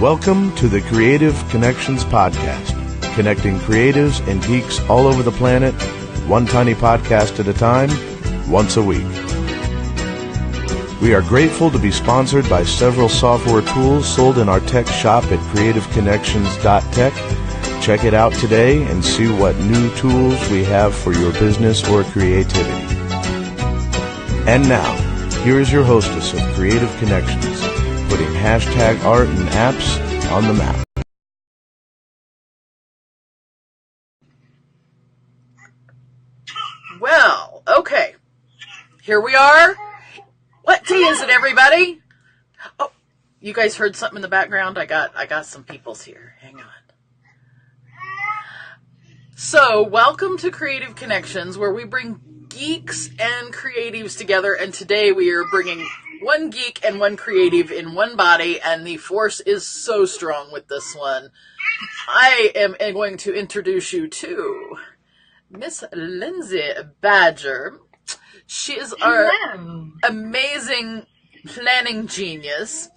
Welcome to the Creative Connections podcast, connecting creatives and geeks all over the planet, one tiny podcast at a time, once a week. We are grateful to be sponsored by several software tools sold in our tech shop at Cre8tivConnections.tech. Check it out today and see what new tools we have for your business or creativity. And now, here is your hostess of Creative Connections, putting hashtag art and apps on the map. Well, okay. Here we are. What day is it, everybody? Oh, you guys heard something in the background? I got some peoples here. Hang on. So, welcome to Creative Connections, where we bring geeks and creatives together, and today we are bringing one geek and one creative in one body, and the force is so strong with this one. I am going to introduce you to Miss Lindsay Badger. She is our amazing planning genius.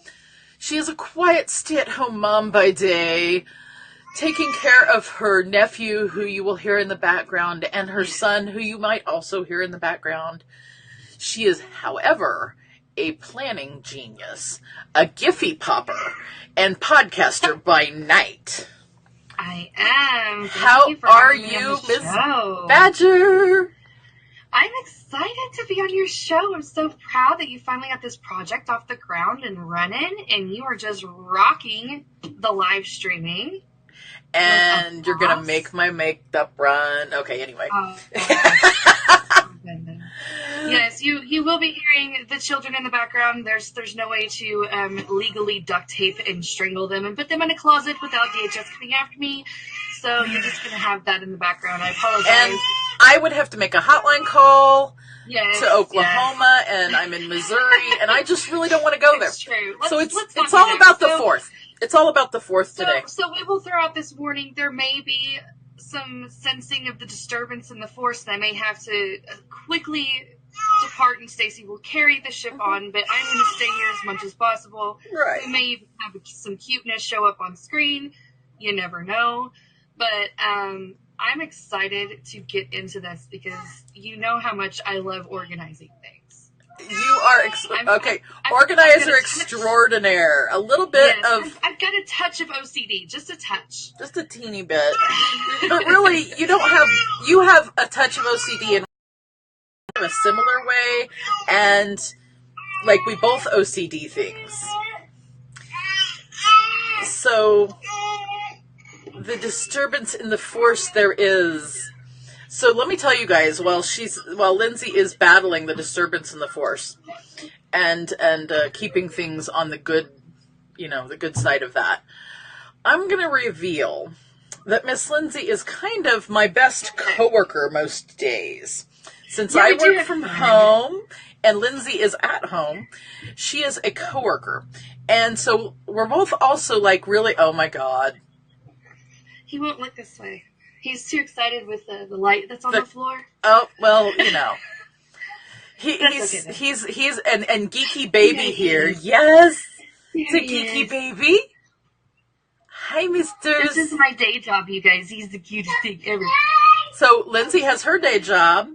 She is a quiet stay-at-home mom by day, taking care of her nephew, who you will hear in the background, and her son, who you might also hear in the background. She is, however, a planning genius, a Giphy popper, and podcaster by night. I am. How are you, Miss Badger? I'm excited to be on your show. I'm so proud that you finally got this project off the ground and running, and you are just rocking the live streaming. And you're going to make my makeup run. Okay, anyway. Yes, you will be hearing the children in the background. There's no way to legally duct tape and strangle them and put them in a closet without DHS coming after me. So you're just going to have that in the background. I apologize. And I would have to make a hotline call to Oklahoma, and I'm in Missouri, and I just really don't want to go there. It's true. So it's all about the 4th. It's all about the 4th today. So we will throw out this warning. There may be some sensing of the disturbance in the force, and I may have to quickly depart, and Stacy will carry the ship on, but I'm going to stay here as much as possible. Right. We may even have some cuteness show up on screen. You never know. But I'm excited to get into this because you know how much I love organizing things. You are organizer extraordinaire. A little bit of... I've got a touch of OCD, just a touch. Just a teeny bit. But really, you have a touch of OCD in a similar way, and like we both OCD things. So the disturbance in the force there is. So let me tell you guys, while Lindsay is battling the disturbance in the force and keeping things on the good, the good side of that, I'm going to reveal that Miss Lindsay is kind of my best coworker most days. Since I work from home and Lindsay is at home, she is a coworker. And so we're both also like really, oh my God. He won't look this way. He's too excited with the light that's on the floor. Oh, well, he's and geeky baby here. Yes. It's a geeky baby. Hi, misters. This is my day job, you guys. He's the cutest thing ever. So Lindsay has her day job,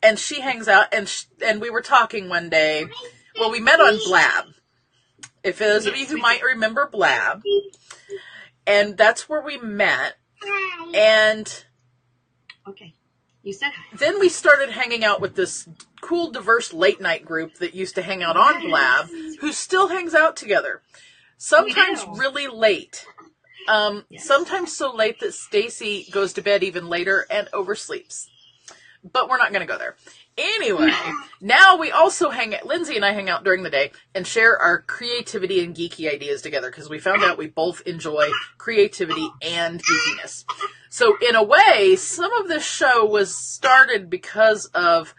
and she hangs out, and we were talking one day. Well, we met on Blab. If those of you who might remember Blab, and that's where we met. And okay, you said hi. Then we started hanging out with this cool, diverse late night group that used to hang out on Blab, who still hangs out together. Sometimes really late. Sometimes so late that Stacy goes to bed even later and oversleeps. But we're not going to go there. Anyway, now we also Lindsay and I hang out during the day and share our creativity and geeky ideas together because we found out we both enjoy creativity and geekiness. So in a way, some of this show was started because of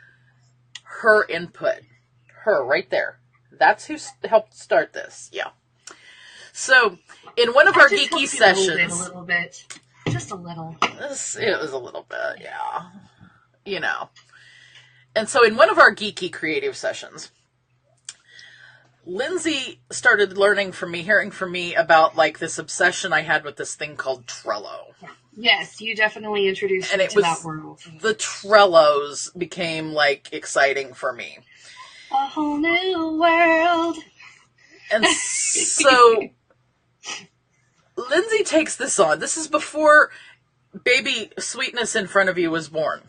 her input. Her, right there. That's who helped start this. Yeah. So in one of our geeky sessions... A little bit. Just a little. It was a little bit, yeah. And so in one of our geeky creative sessions, Lindsay started learning from me, hearing from me about like this obsession I had with this thing called Trello. Yes, you definitely introduced me to that world. The Trellos became like exciting for me. A whole new world. And so Lindsay takes this on. This is before baby Sweetness in front of you was born.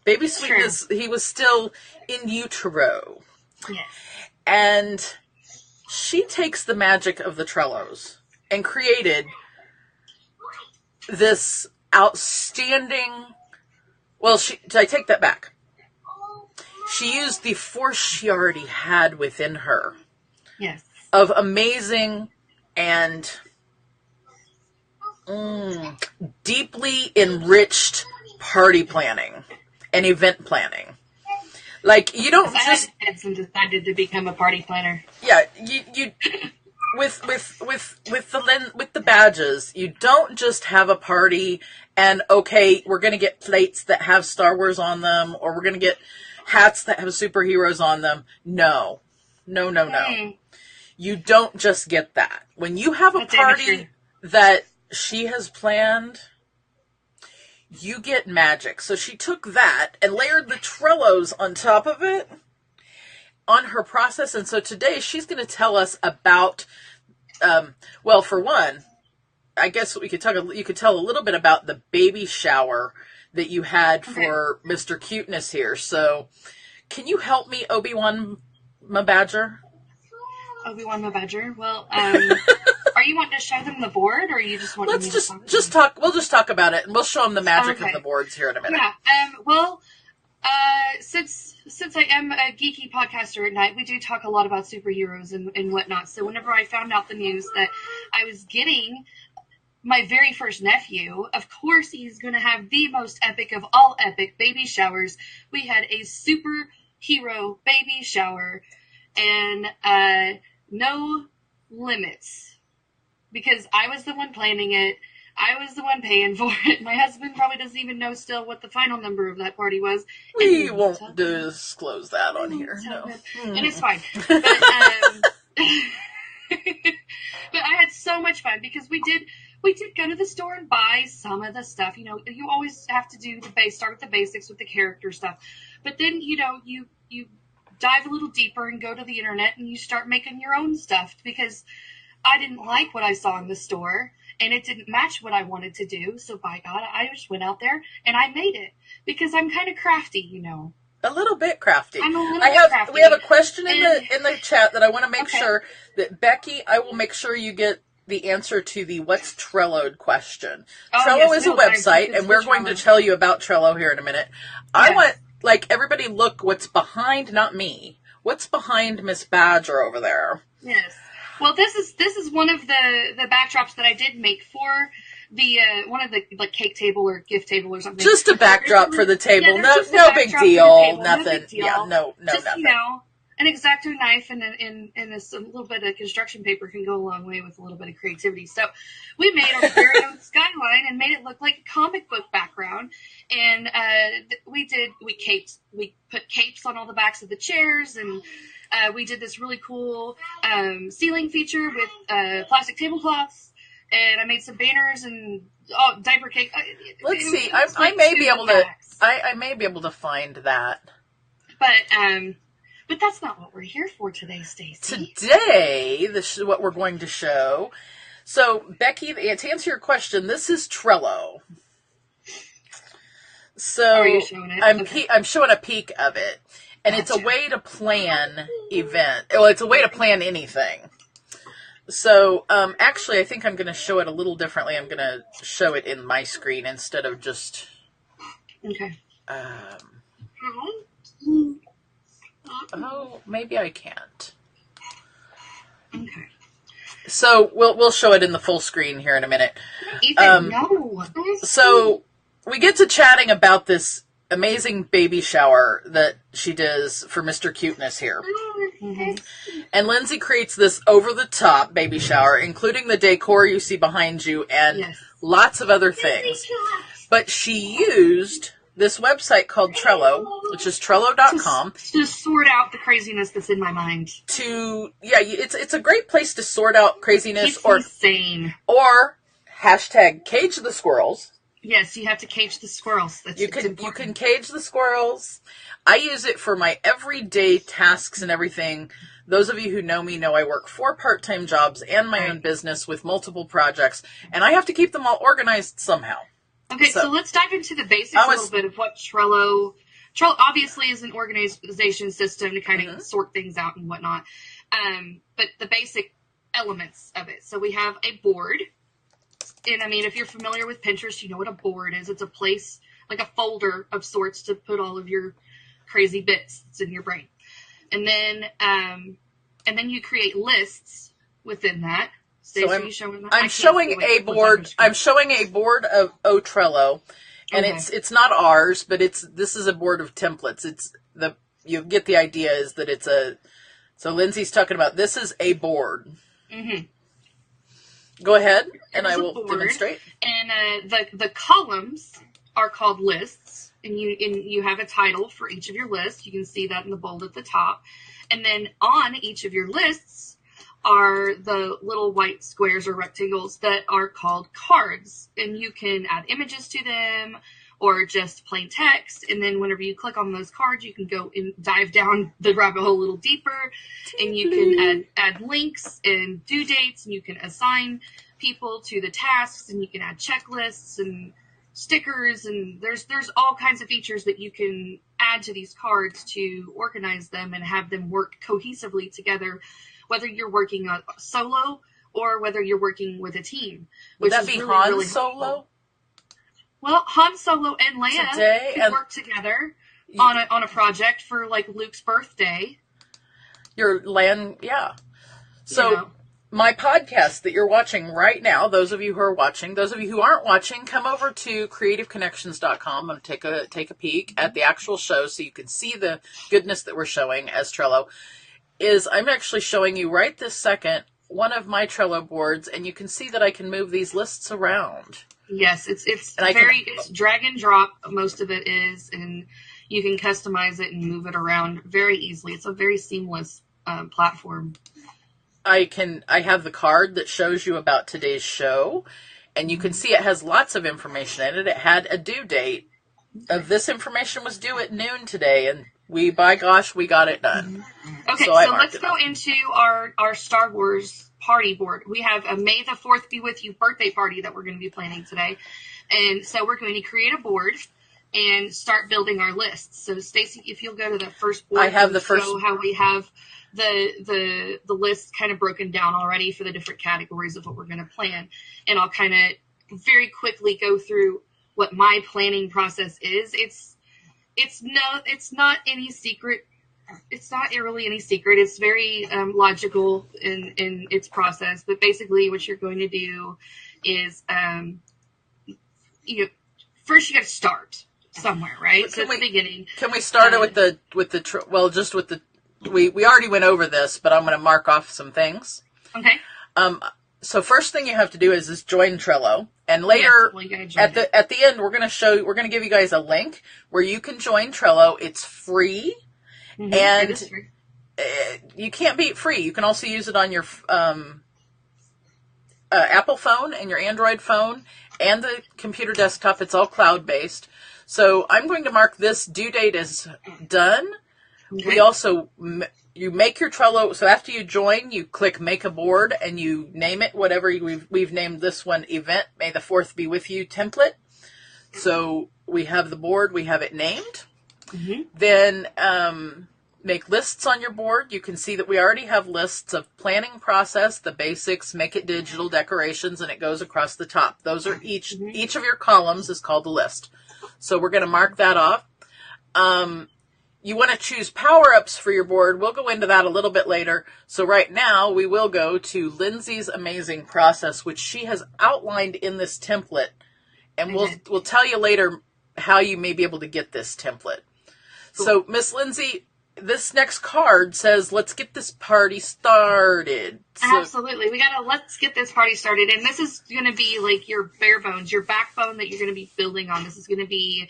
Baby Sweetness, he was still in utero. Yes. And she takes the magic of the Trellos and created this outstanding, I take that back. She used the force she already had within her. Yes. Of amazing and deeply enriched party planning and event planning. Like, you don't just... Edson decided to become a party planner. Yeah, you with the badges, you don't just have a party and, okay, we're going to get plates that have Star Wars on them, or we're going to get hats that have superheroes on them. No. You don't just get that. When you have a party that she has planned, you get magic. So she took that and layered the Trellos on top of it on her process. And so today she's going to tell us about, for one, I guess you could tell a little bit about the baby shower that you had for Mr. Cuteness here. So can you help me, Obi-Wan Mabadger? Obi-Wan Mabadger? Well, are you wanting to show them the board, or are you just wanting to talk? We'll just talk about it, and we'll show them the magic of the boards here in a minute. Yeah. Since I am a geeky podcaster at night, we do talk a lot about superheroes and whatnot. So whenever I found out the news that I was getting my very first nephew, of course he's going to have the most epic of all epic baby showers. We had a superhero baby shower, and no limits. Because I was the one planning it. I was the one paying for it. My husband probably doesn't even know still what the final number of that party was. We won't disclose that on here. No. And it's fine. But, but I had so much fun because we did go to the store and buy some of the stuff. You know, you always have to start with the basics with the character stuff. But then, you dive a little deeper and go to the internet and you start making your own stuff because I didn't like what I saw in the store and it didn't match what I wanted to do. So by God, I just went out there and I made it because I'm kind of crafty, A little bit crafty. I'm a little bit crafty. We have a question in the chat that I want to make sure that Becky, I will make sure you get the answer to the what's Trello'd question. Trello is a website and we're going to tell you about Trello here in a minute. I want everybody look what's behind, not me. What's behind Miss Badger over there? Yes. Well, this is one of the backdrops that I did make for the one of the cake table or gift table or something. Just a backdrop for the table. No big deal. Nothing. No big deal. Yeah. No. Just, nothing. An X-Acto knife and a little bit of construction paper can go a long way with a little bit of creativity. So we made our very own skyline and made it look like a comic book background. And we put capes on all the backs of the chairs, and we did this really cool ceiling feature with plastic tablecloths. And I made some banners and diaper cake. Let's see. I may be able to. I may be able to find that. But that's not what we're here for today, Stacey. Today, what we're going to show. So, Becky, to answer your question, this is Trello. So, are you showing it? I'm showing a peek of it. And It's a way to plan event. Well, it's a way to plan anything. So, actually, I think I'm going to show it a little differently. I'm going to show it in my screen instead of just... Okay. Oh, maybe I can't. Okay. So we'll show it in the full screen here in a minute. Ethan, no. So we get to chatting about this amazing baby shower that she does for Mr. Cuteness here. Mm-hmm. And Lindsay creates this over-the-top baby shower, including the decor you see behind you and lots of other things. But she used this website called Trello, which is Trello.com. To sort out the craziness that's in my mind. It's a great place to sort out craziness. Keeps me sane. Or hashtag cage the squirrels. Yes, you have to cage the squirrels. You can cage the squirrels. I use it for my everyday tasks and everything. Those of you who know me know I work 4 part-time jobs and my own business with multiple projects, and I have to keep them all organized somehow. Okay, so let's dive into the basics a little bit of what Trello obviously is an organization system to kind of sort things out and whatnot. But the basic elements of it. So we have a board. And I mean, if you're familiar with Pinterest, you know what a board is. It's a place, like a folder of sorts to put all of your crazy bits that's in your brain. And then you create lists within that. So I'm showing a board. I'm showing a board of Trello, and it's not ours, but this is a board of templates. You get the idea is that it's a. So Lindsay's talking about this is a board. Mm-hmm. Go ahead, and I will demonstrate. And the columns are called lists, and you have a title for each of your lists. You can see that in the bold at the top, and then on each of your lists are the little white squares or rectangles that are called cards, and you can add images to them or just plain text. And then whenever you click on those cards, you can go and dive down the rabbit hole a little deeper, and you can add links and due dates, and you can assign people to the tasks, and you can add checklists and stickers, and there's all kinds of features that you can add to these cards to organize them and have them work cohesively together, whether you're working solo or whether you're working with a team. Would that be Han really Solo? Helpful. Well, Han Solo and Leia could work together on a project for like Luke's birthday. Your land, yeah. So my podcast that you're watching right now, those of you who are watching, those of you who aren't watching, come over to Cre8tivConnections.com and take a peek at the actual show so you can see the goodness that we're showing as Trello. I'm actually showing you right this second one of my Trello boards, and you can see that I can move these lists around. Yes, it's drag and drop. Most of it is, and you can customize it and move it around very easily. It's a very seamless platform. I have the card that shows you about today's show, and you can see it has lots of information in it. It had a due date of this information was due at noon today, and we got it done. Okay, so let's go into our Star Wars party board. We have a May the 4th be with you birthday party that we're going to be planning today. And so we're going to create a board and start building our lists. So Stacy, if you'll go to the first board, I have the first. Show how we have the list kind of broken down already for the different categories of what we're going to plan. And I'll kind of very quickly go through what my planning process is. It's not any secret. It's not really any secret. It's very logical in its process. But basically, what you're going to do is, first you got to start somewhere, right? So at the beginning. Can we start it with we already went over this, but I'm going to mark off some things. Okay. So first thing you have to do is join Trello, and later at the end we're going to give you guys a link where you can join Trello. It's free, and free. You can't beat free. You can also use it on your Apple phone and your Android phone and the computer desktop. It's all cloud based. So I'm going to mark this due date as done. Okay. We also. You make your Trello, so after you join, you click Make a Board, and you name it whatever. We've named this one Event, May the 4th Be With You template. So we have the board, we have it named. Mm-hmm. Then make lists on your board. You can see that we already have lists of planning process, the basics, make it digital, decorations, and it goes across the top. Those are each of your columns is called a list. So we're going to mark that off. You want to choose power-ups for your board. We'll go into that a little bit later. So right now, we will go to Lindsay's amazing process, which she has outlined in this template. And we'll tell you later how you may be able to get this template. Cool. So, Miss Lindsay, this next card says, let's get this party started. So, absolutely. Let's get this party started. And this is going to be like your bare bones, your backbone that you're going to be building on. This is going to be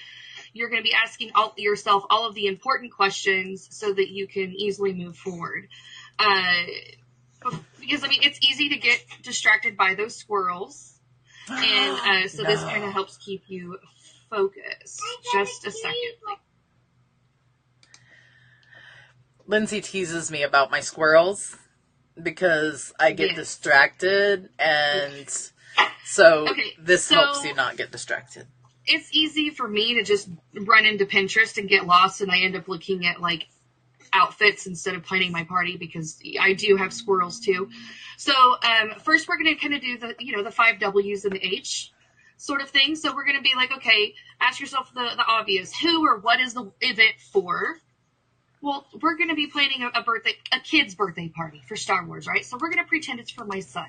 you're going to be asking yourself all of the important questions so that you can easily move forward. Because, I mean, it's easy to get distracted by those squirrels. And so this kind of helps keep you focused. Just a second. Lindsay teases me about my squirrels because I get distracted, and so this helps you not get distracted. It's easy for me to just run into Pinterest and get lost, and I end up looking at, like, outfits instead of planning my party, because I do have squirrels too. So first we're going to kind of do the 5 W's and the H sort of thing. So we're going to be like, okay, ask yourself the obvious. Who or what is the event for? Well, we're going to be planning a kid's birthday party for Star Wars, right? So we're going to pretend it's for my son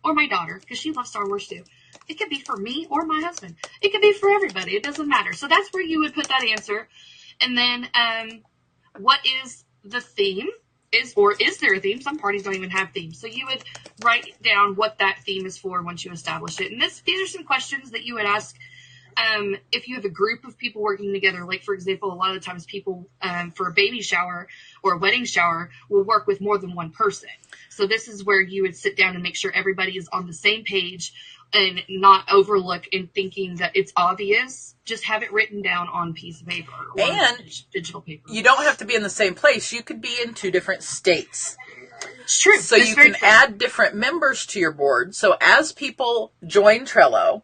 or my daughter, because she loves Star Wars too. It could be for me or my husband. It could be for everybody. It doesn't matter. So that's where you would put that answer. And then what is the theme? Is there a theme? Some parties don't even have themes. So you would write down what that theme is for once you establish it. And these are some questions that you would ask if you have a group of people working together. Like, for example, a lot of times people for a baby shower or a wedding shower will work with more than one person. So this is where you would sit down and make sure everybody is on the same page and not overlook in thinking that it's obvious. Just have it written down on a piece of paper or and digital paper. You don't have to be in the same place. You could be in 2 different states. It's true. So you can add different members to your board. So as people join Trello,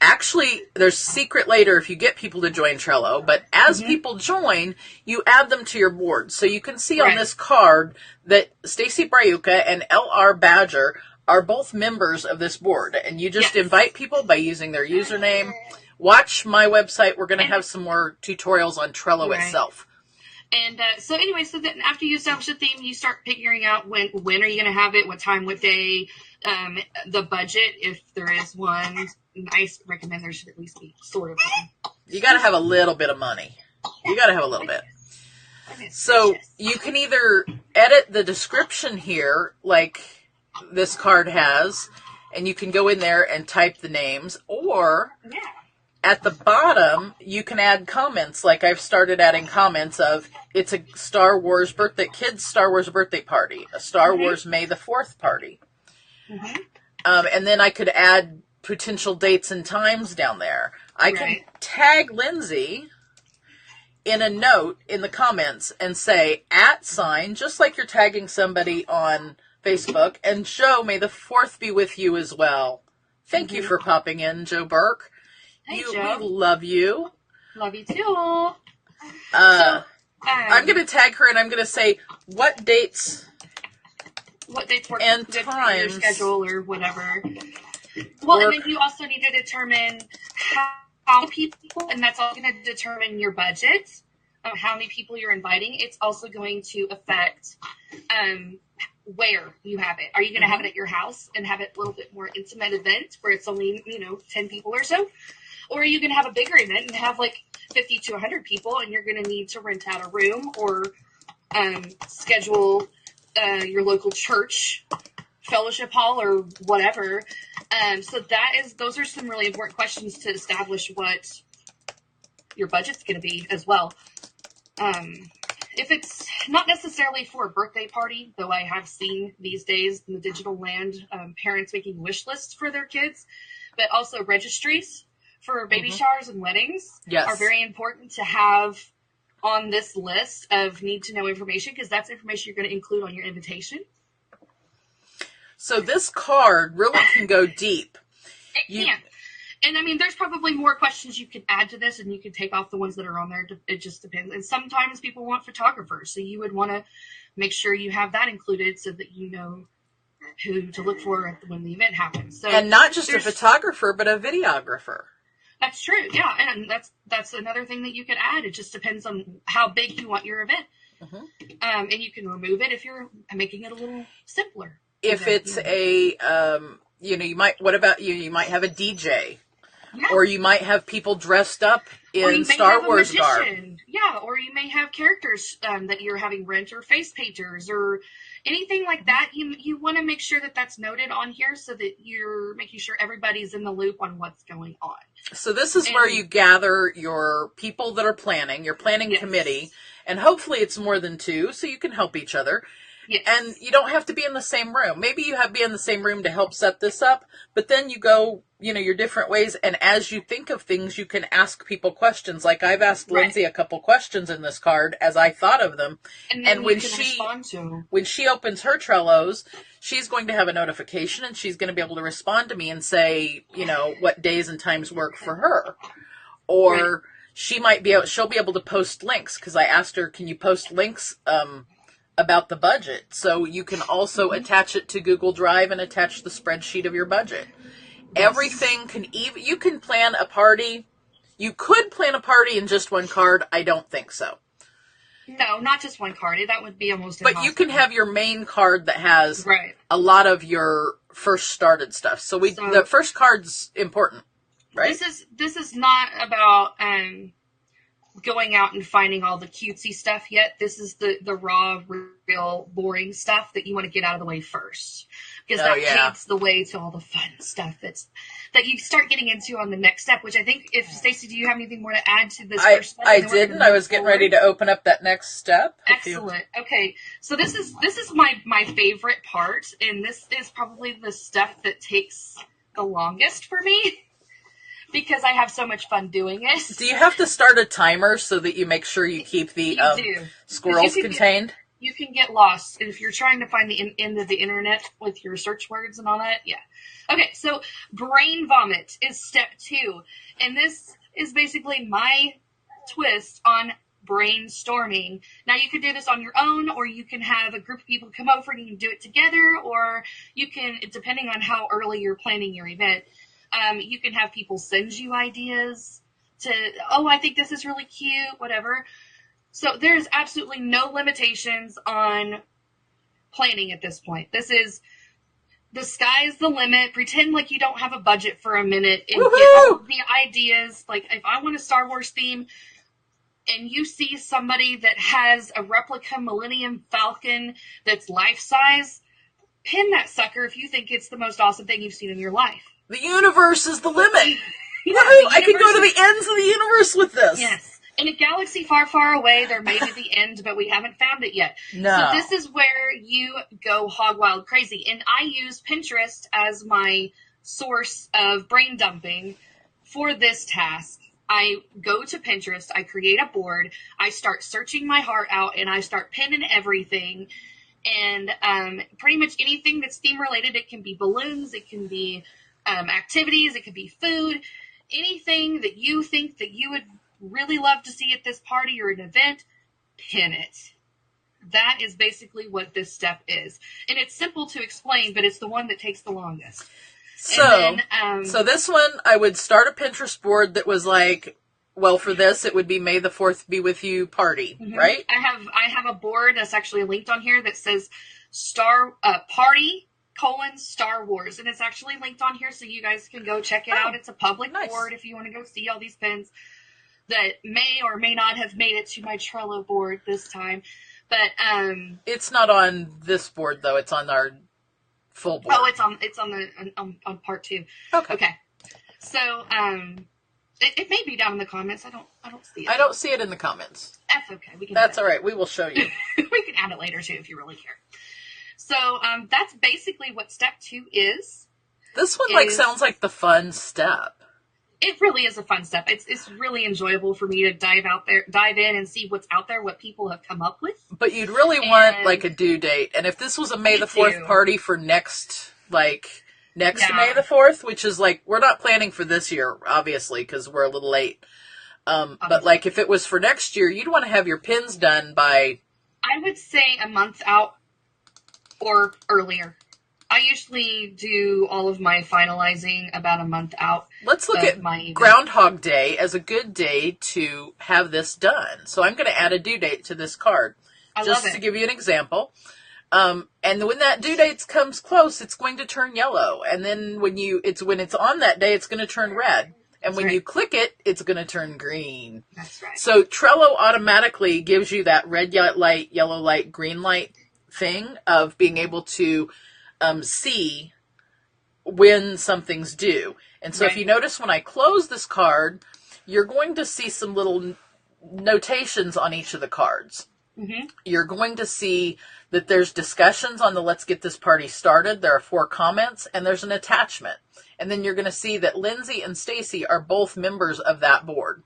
actually, there's secret later if you get people to join Trello, but as people join, you add them to your board. So you can see on this card that Stacy Brayuka and L.R. Badger are both members of this board, and you just invite people by using their username. Watch my website. We're going to have some more tutorials on Trello itself. And so anyway, so then after you establish a theme, you start figuring out when are you going to have it, what time, what day, the budget, if there is one. I recommend there should at least be sort of one. You got to have a little bit of money. You got to have a little bit. So you can either edit the description here, like this card has, and you can go in there and type the names, or at the bottom you can add comments. Like I've started adding comments of, it's a Star Wars birthday, kids Star Wars birthday party, a Star Wars May the 4th party. And then I could add potential dates and times down there. I can tag Lindsay in a note in the comments and say @, just like you're tagging somebody on Facebook, and Joe, may the 4th be with you as well. Thank you for popping in, Joe Burke. Hey, Joe. We love you. Love you too. I'm going to tag her, and I'm going to say what dates work and good times for your schedule or whatever. Well, and then you also need to determine how many people, and that's all going to determine your budget of how many people you're inviting. It's also going to affect where you have it. Are you going to have it at your house and have it a little bit more intimate event where it's only, 10 people or so? Or are you going to have a bigger event and have like 50 to 100 people, and you're going to need to rent out a room or schedule your local church fellowship hall or whatever. So those are some really important questions to establish what your budget's going to be as well. If it's not necessarily for a birthday party, though I have seen these days in the digital land, parents making wish lists for their kids, but also registries for baby showers and weddings are very important to have on this list of need to know information, because that's information you're going to include on your invitation. So this card really can go deep. It can. And I mean, there's probably more questions you could add to this, and you could take off the ones that are on there. It just depends. And sometimes people want photographers, so you would want to make sure you have that included so that you know who to look for when the event happens. So, and not just a photographer, but a videographer. That's true. Yeah, and that's another thing that you could add. It just depends on how big you want your event. And you can remove it if you're making it a little simpler. If it's a, you might have a DJ. Yeah. Or you might have people dressed up in Star Wars garb. Yeah, or you may have characters that you're having rent, or face painters, or anything like that, you want to make sure that that's noted on here so that you're making sure everybody's in the loop on what's going on. So this is where you gather your people that are planning, your planning committee, and hopefully it's more than 2, so you can help each other. Yes. And you don't have to be in the same room. Maybe you have to be in the same room to help set this up, but then you go, your different ways, and as you think of things, you can ask people questions. Like I've asked Lindsay a couple questions in this card as I thought of them. And when she opens her Trello's, she's going to have a notification, and she's going to be able to respond to me and say, what days and times work for her. Or she'll be able to post links, because I asked her, can you post links about the budget? So you can also attach it to Google Drive and attach the spreadsheet of your budget. Everything you can plan a party. You could plan a party in just one card. I don't think so. No, not just one card. That would be almost impossible. But you can have your main card that has a lot of your first started stuff. So the first card's important, right? This is not about going out and finding all the cutesy stuff yet. This is the raw, real, boring stuff that you want to get out of the way first. Because that paves the way to all the fun stuff that you start getting into on the next step, which I think, if Stacey, do you have anything more to add to this first step? I didn't. I was getting ready to open up that next step. Excellent. Okay. So this is my favorite part, and this is probably the stuff that takes the longest for me. Because I have so much fun doing it. Do you have to start a timer so that you make sure you keep the squirrels contained? You can get lost if you're trying to find the end of the internet with your search words and all that. Yeah. Okay, so brain vomit is step 2. And this is basically my twist on brainstorming. Now, you can do this on your own, or you can have a group of people come over and you can do it together, or you can, depending on how early you're planning your event, you can have people send you ideas to, I think this is really cute, whatever. So there's absolutely no limitations on planning at this point. This is, the sky's the limit. Pretend like you don't have a budget for a minute and get all of the ideas. Like, if I want a Star Wars theme and you see somebody that has a replica Millennium Falcon that's life-size, pin that sucker if you think it's the most awesome thing you've seen in your life. The universe is the limit. Yeah, I can go to the ends of the universe with this. Yes. In a galaxy far, far away, there may be the end, but we haven't found it yet. No. So this is where you go hog wild crazy. And I use Pinterest as my source of brain dumping for this task. I go to Pinterest, I create a board, I start searching my heart out, and I start pinning everything. And pretty much anything that's theme related. It can be balloons, it can be activities, it could be food, anything that you think that you would really love to see at this party or an event, pin it. That is basically what this step is. And it's simple to explain, but it's the one that takes the longest. So this one, I would start a Pinterest board that was like, well, for this, it would be May the 4th be with you party, right? I have a board that's actually linked on here that says party Star Wars, and it's actually linked on here so you guys can go check it out. It's a public board if you want to go see all these pins that may or may not have made it to my Trello board this time. But it's not on this board though. It's on our full board. Oh, it's on part 2. Okay. So it may be down in the comments. I don't see it. I don't see it in the comments. That's okay. That's all right. We will show you. We can add it later too if you really care. So that's basically what step 2 is. This one sounds like the fun step. It really is a fun step. It's really enjoyable for me to dive in and see what's out there, what people have come up with. But you'd really want like a due date. And if this was a May the 4th party for next May the 4th, which is like, we're not planning for this year, obviously, because we're a little late. But like if it was for next year, you'd want to have your pins done by, I would say, a month out or earlier. I usually do all of my finalizing about a month out. Let's look at Groundhog Day as a good day to have this done. So I'm going to add a due date to this card. Just to give you an example. And when that due date comes close, it's going to turn yellow. And then when it's on that day, it's going to turn red. And when you click it, it's going to turn green. That's right. So Trello automatically gives you that red light, yellow light, green light thing of being able to see when something's due. And so if you notice when I close this card, you're going to see some little notations on each of the cards. Mm-hmm. You're going to see that there's discussions on the Let's Get This Party Started. There are 4 comments, and there's an attachment. And then you're going to see that Lindsay and Stacy are both members of that board.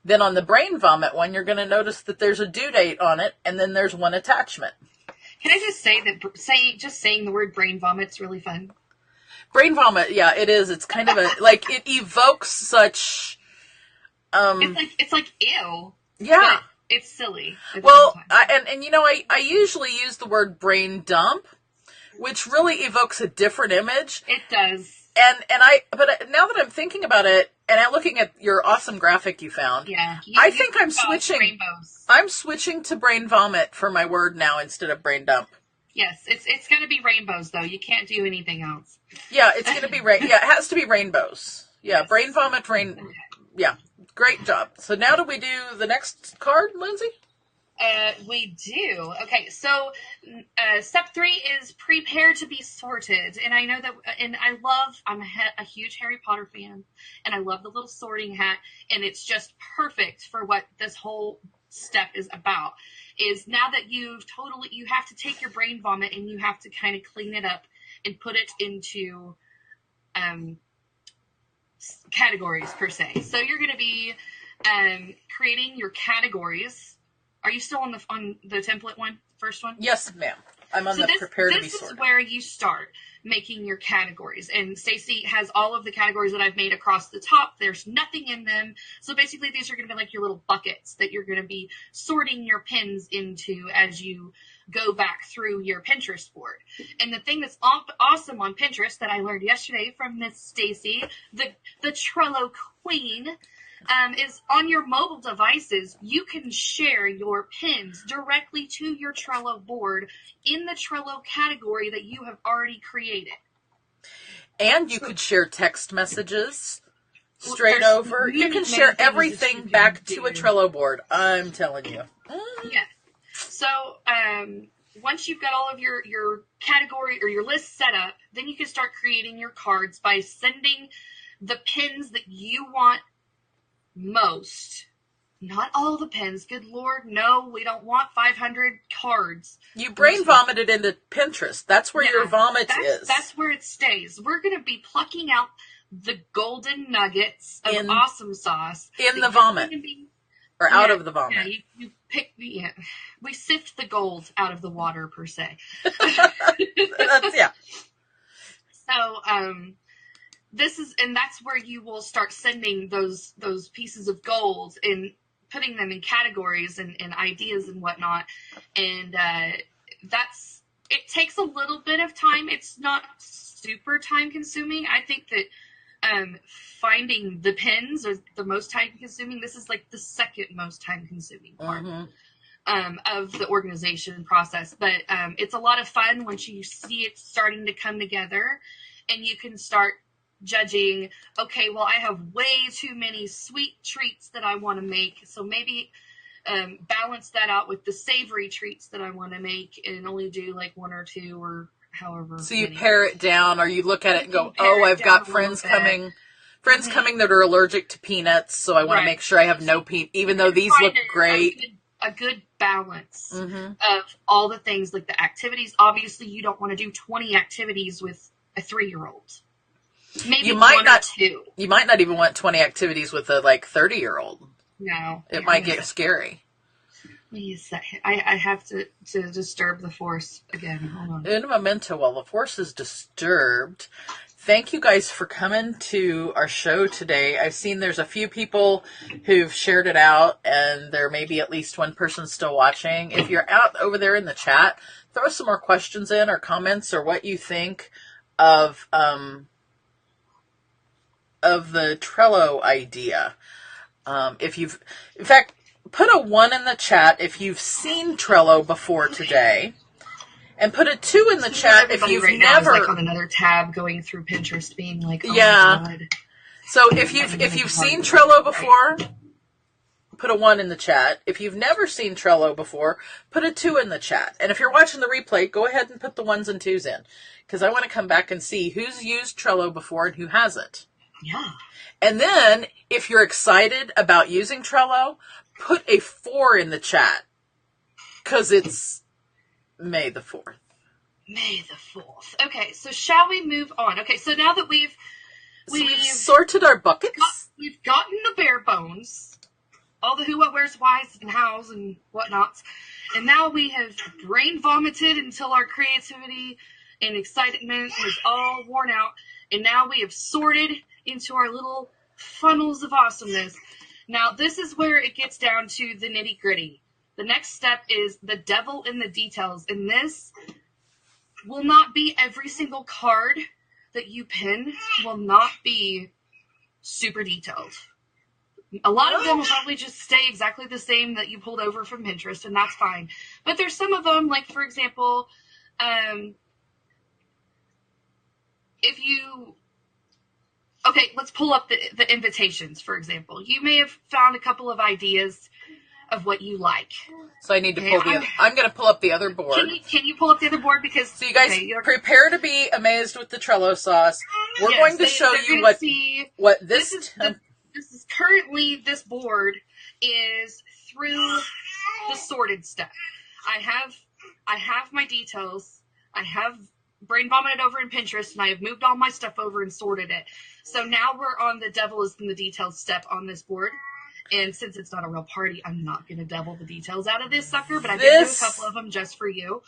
Then on the Brain Vomit one, you're going to notice that there's a due date on it, and then there's one attachment. Can I just say that just saying the word brain vomit's really fun? Brain Vomit, yeah, it is. It's kind of like, it evokes such... It's like ew. Yeah. It's silly. Well, I usually use the word brain dump, which really evokes a different image. It does. But now that I'm thinking about it, and I'm looking at your awesome graphic you found, I think I'm switching. Rainbows. I'm switching to Brain Vomit for my word now instead of Brain Dump. Yes, it's going to be rainbows though. You can't do anything else. Yeah, it's going to be it has to be rainbows. Yeah, yes. Brain Vomit, Yeah, great job. So now do we do the next card, Lindsay? We do. Okay, so step 3 is prepare to be sorted. And I know that, and I'm a huge Harry Potter fan, and I love the little sorting hat, and it's just perfect for what this whole step is about. Is now that you have to take your brain vomit and you have to kind of clean it up and put it into categories per se. So you're going to be creating your categories. Are you still on the template one, first one? Yes, ma'am. I'm on the prepare to be sorted. This is where you start making your categories. And Stacy has all of the categories that I've made across the top. There's nothing in them. So basically these are going to be like your little buckets that you're going to be sorting your pins into as you go back through your Pinterest board. And the thing that's awesome on Pinterest that I learned yesterday from Miss Stacy, the Trello queen, is on your mobile devices, you can share your pins directly to your Trello board in the Trello category that you have already created. And you could share text messages straight over. You can share everything back to a Trello board. I'm telling you. Yeah. So once you've got all of your category or your list set up, then you can start creating your cards by sending the pins that you want most. Not all the pins. Good Lord, no, we don't want 500 cards. You brain vomited into Pinterest. That's where your vomit is. That's where it stays. We're going to be plucking out the golden nuggets of awesome sauce. In the vomit. Or out of the vomit. Yeah, you pick we sift the gold out of the water, per se. Yeah. So, that's where you will start sending those pieces of gold and putting them in categories and ideas and whatnot. And it takes a little bit of time. It's not super time consuming. I think that finding the pins are the most time consuming. This is like the second most time consuming part of the organization process. But it's a lot of fun once you see it starting to come together and you can start judging, okay, well, I have way too many sweet treats that I want to make, so maybe balance that out with the savory treats that I want to make and only do like 1 or 2 or however. So you pare it down, or you look at it and go, oh, I've got friends coming that are allergic to peanuts, so I want to make sure I have no peanut, even though these look great. A good balance of all the things, like the activities. Obviously, you don't want to do 20 activities with a 3-year-old. Maybe you might not. 2. You might not even want 20 activities with a 30-year-old. No, it might get scary. I have to disturb the force again. Hold on. In a memento, while the force is disturbed, thank you guys for coming to our show today. I've seen there's a few people who've shared it out, and there may be at least one person still watching. If you're out over there in the chat, throw some more questions in or comments or what you think of the Trello idea. In fact, put a 1 in the chat if you've seen Trello before today, and put a 2 in the chat if you've never. Is on another tab going through Pinterest, being like, oh yeah. my God. So if you've seen Trello before, put a 1 in the chat. If you've never seen Trello before, put a 2 in the chat. And if you're watching the replay, go ahead and put the 1s and 2s in, because I want to come back and see who's used Trello before and who hasn't. Yeah. And then, if you're excited about using Trello, put a 4 in the chat, because it's May the 4th. May the 4th. Okay, so shall we move on? Okay, so now that we've sorted our buckets. We've gotten the bare bones, all the who, what, where's, whys, and hows, and whatnots, and now we have brain vomited until our creativity and excitement is all worn out, and now we have sorted into our little funnels of awesomeness. Now, this is where it gets down to the nitty-gritty. The next step is the devil in the details, and this will not be every single card that you pin will not be super detailed. A lot of them will probably just stay exactly the same that you pulled over from Pinterest, and that's fine. But there's some of them, like, for example, if you... Okay, let's pull up the invitations, for example. You may have found a couple of ideas of what you like. So I need to pull I'm going to pull up the other board. Can you pull up the other board? Because so you guys prepare to be amazed with the Trello sauce. We're going to show you what this is currently. This board is through the sorted step. I have my details. I have brain vomited over in Pinterest, and I have moved all my stuff over and sorted it. So now we're on the devil is in the details step on this board. And since it's not a real party, I'm not going to devil the details out of this sucker, but I did do a couple of them just for you.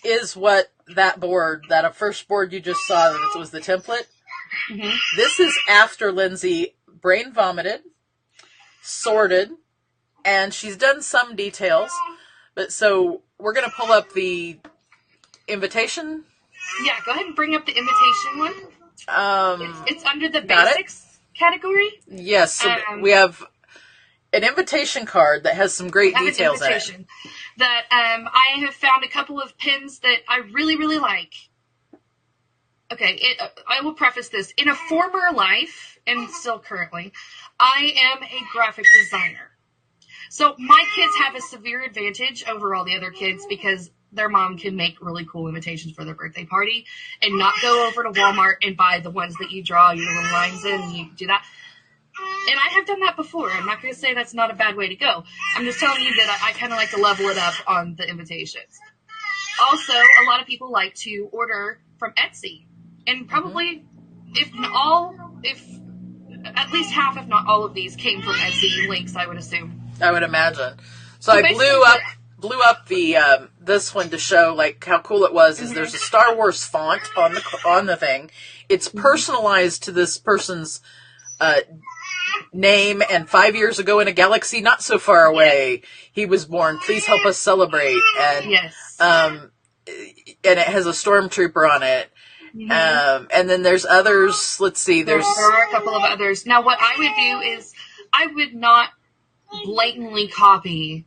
Is what that board, that first board you just saw, that was the template. Mm-hmm. This is after Lindsay brain vomited, sorted, and she's done some details. But so we're going to pull up the invitation. Yeah, go ahead and bring up the invitation one. It's under the basics category. Yes, so we have an invitation card that has some great details in it. That I have found a couple of pins that I really, really like. Okay, I will preface this. In a former life, and still currently, I am a graphic designer. So my kids have a severe advantage over all the other kids because their mom can make really cool invitations for their birthday party and not go over to Walmart and buy the ones that you draw your little lines in and you do that. And I have done that before. I'm not going to say that's not a bad way to go. I'm just telling you that I kind of like to level it up on the invitations. Also, a lot of people like to order from Etsy. And probably, if at least half, if not all of these came from Etsy links, I would assume. I would imagine. So I blew up the this one to show like how cool it was. Is there's a Star Wars font on the thing. It's personalized to this person's name, and 5 years ago in a galaxy not so far away, he was born. Please help us celebrate. And and it has a stormtrooper on it. Mm-hmm. And then there's others. Let's see. There are a couple of others. Now, what I would do is I would not blatantly copy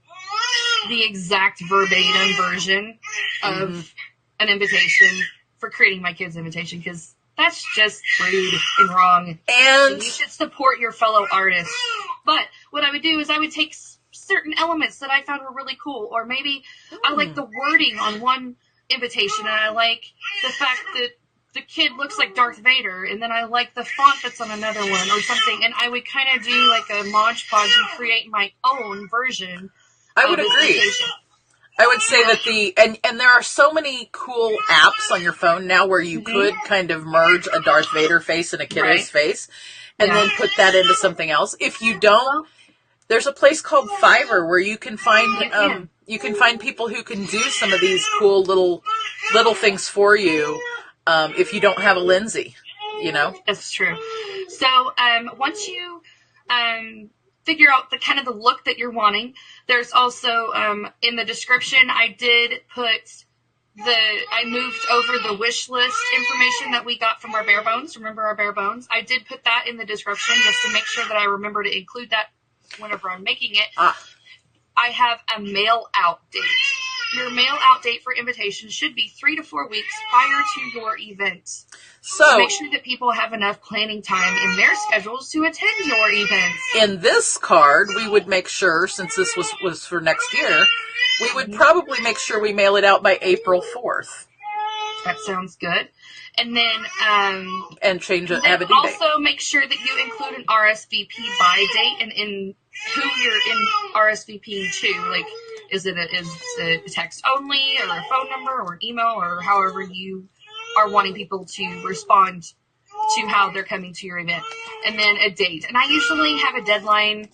the exact verbatim version of an invitation for creating my kids' invitation, because that's just rude and wrong. And you should support your fellow artists. But what I would do is I would take certain elements that I found were really cool, or maybe I like the wording on one invitation, and I like the fact that the kid looks like Darth Vader, and then I like the font that's on another one or something, and I would kind of do like a Mod Podge and create my own version. I would agree. I would say that and there are so many cool apps on your phone now where you could kind of merge a Darth Vader face and a kiddo's face and then put that into something else. If you don't, there's a place called Fiverr where you can find people who can do some of these cool little things for you if you don't have a Lindsay, you know? That's true. So once you figure out the kind of the look that you're wanting, there's also in the description I did put I moved over the wish list information that we got from our bare bones. Remember our bare bones? I did put that in the description just to make sure that I remember to include that whenever I'm making it. I have a mail out date. your mail out date for invitations should be 3 to 4 weeks prior to your event. So make sure that people have enough planning time in their schedules to attend your events. In this card, we would make sure, since this was for next year, we would probably make sure we mail it out by April 4th. That sounds good. And then and change it, have a due date. Also make sure that you include an RSVP by date and in who you're in RSVPing to. Like, is it a text only, or a phone number, or an email, or however you are wanting people to respond to how they're coming to your event. And then a date. And I usually have a deadline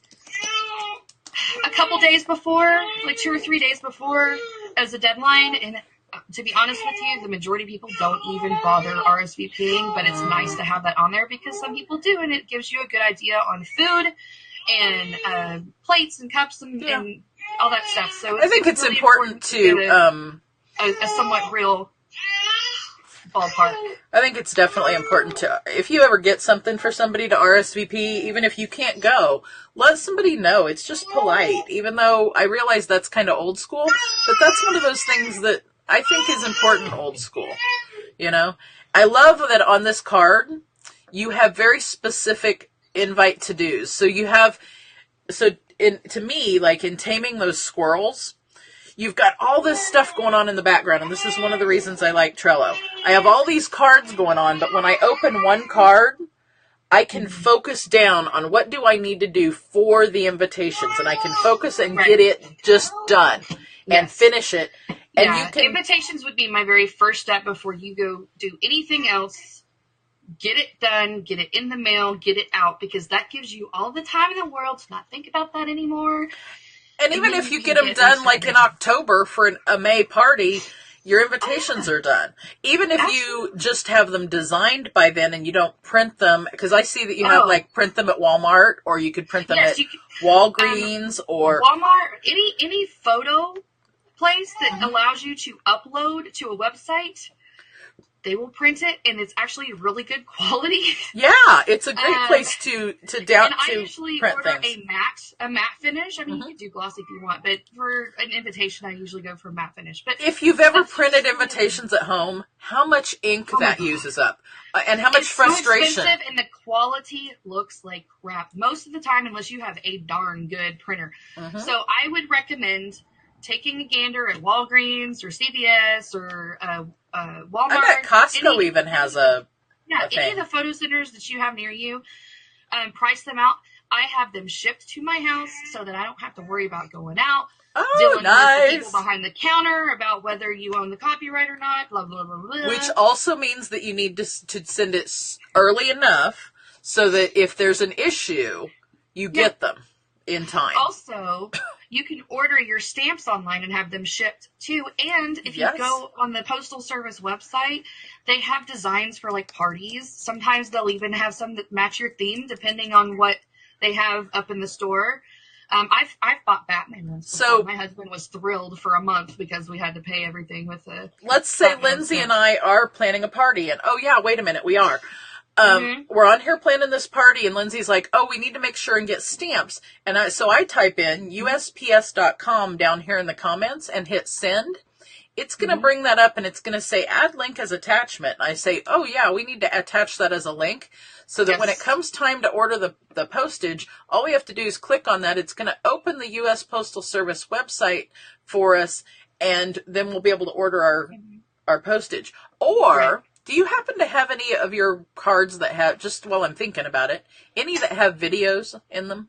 a couple days before, like 2 or 3 days before as a deadline. And to be honest with you, the majority of people don't even bother RSVPing, but it's nice to have that on there because some people do, and it gives you a good idea on food and plates and cups and all that stuff. So I think it's really important to a somewhat real ballpark. I think it's definitely important to, if you ever get something for somebody to RSVP, even if you can't go, let somebody know. It's just polite, even though I realize that's kind of old school, but that's one of those things that I think is important old school. You know, I love that on this card, you have very specific invite to-dos. So you have, to me, like in taming those squirrels, you've got all this stuff going on in the background, and this is one of the reasons I like Trello. I have all these cards going on, but when I open one card, I can focus down on what do I need to do for the invitations, and I can focus and get it just done and finish it. And invitations would be my very first step before you go do anything else. Get it done, get it in the mail, get it out, because that gives you all the time in the world to not think about that anymore. And even if you get them done like in October for a May party, your invitations are done. Even if you just have them designed by then and you don't print them, because I see that you have like print them at Walmart, or you could print them at Walgreens or Walmart, any photo place that allows you to upload to a website. They will print it, and it's actually really good quality. Yeah, it's a great place to down to I usually print order things. a matte finish. I mean, you can do glossy if you want, but for an invitation, I usually go for matte finish. But if you've ever printed invitations at home, how much ink that uses up, and how much frustration. It's so expensive, and the quality looks like crap most of the time, unless you have a darn good printer. So I would recommend taking a gander at Walgreens or CVS or Walmart. I bet Costco even has a any of the photo centers that you have near you, price them out. I have them shipped to my house so that I don't have to worry about going out, dealing with the people behind the counter about whether you own the copyright or not, blah, blah, blah, blah. Which also means that you need to send it early enough so that if there's an issue, you get them in time. Also, you can order your stamps online and have them shipped too. And if you go on the Postal Service website, they have designs for like parties. Sometimes they'll even have some that match your theme, depending on what they have up in the store. I've bought Batman ones before. So my husband was thrilled for a month because we had to pay everything with the. Let's say Batman Lindsay and I are planning a party, and wait a minute, we are. We're on here planning this party, and Lindsay's like, we need to make sure and get stamps. And so I type in USPS.com down here in the comments and hit send. It's going to bring that up, and it's going to say add link as attachment. And I say, we need to attach that as a link so that when it comes time to order the postage, all we have to do is click on that. It's going to open the U.S. Postal Service website for us, and then we'll be able to order our postage. Or... do you happen to have any of your cards that have, just while I'm thinking about it, any that have videos in them?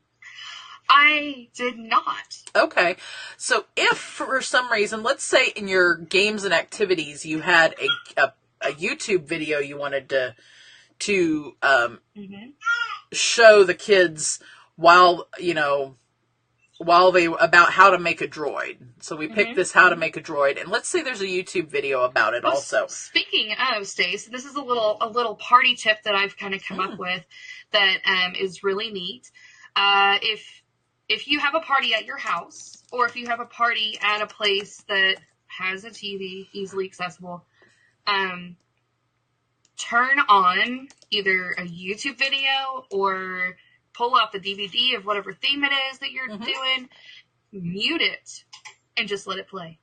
I did not. Okay. So if for some reason, let's say in your games and activities, you had a YouTube video you wanted to show the kids about how to make a droid. So we picked this how to make a droid, and let's say there's a YouTube video about it also. Speaking of, Stace, this is a little party tip that I've kind of come up with that is really neat. If you have a party at your house, or if you have a party at a place that has a TV easily accessible, turn on either a YouTube video or pull out the DVD of whatever theme it is that you're doing, mute it, and just let it play.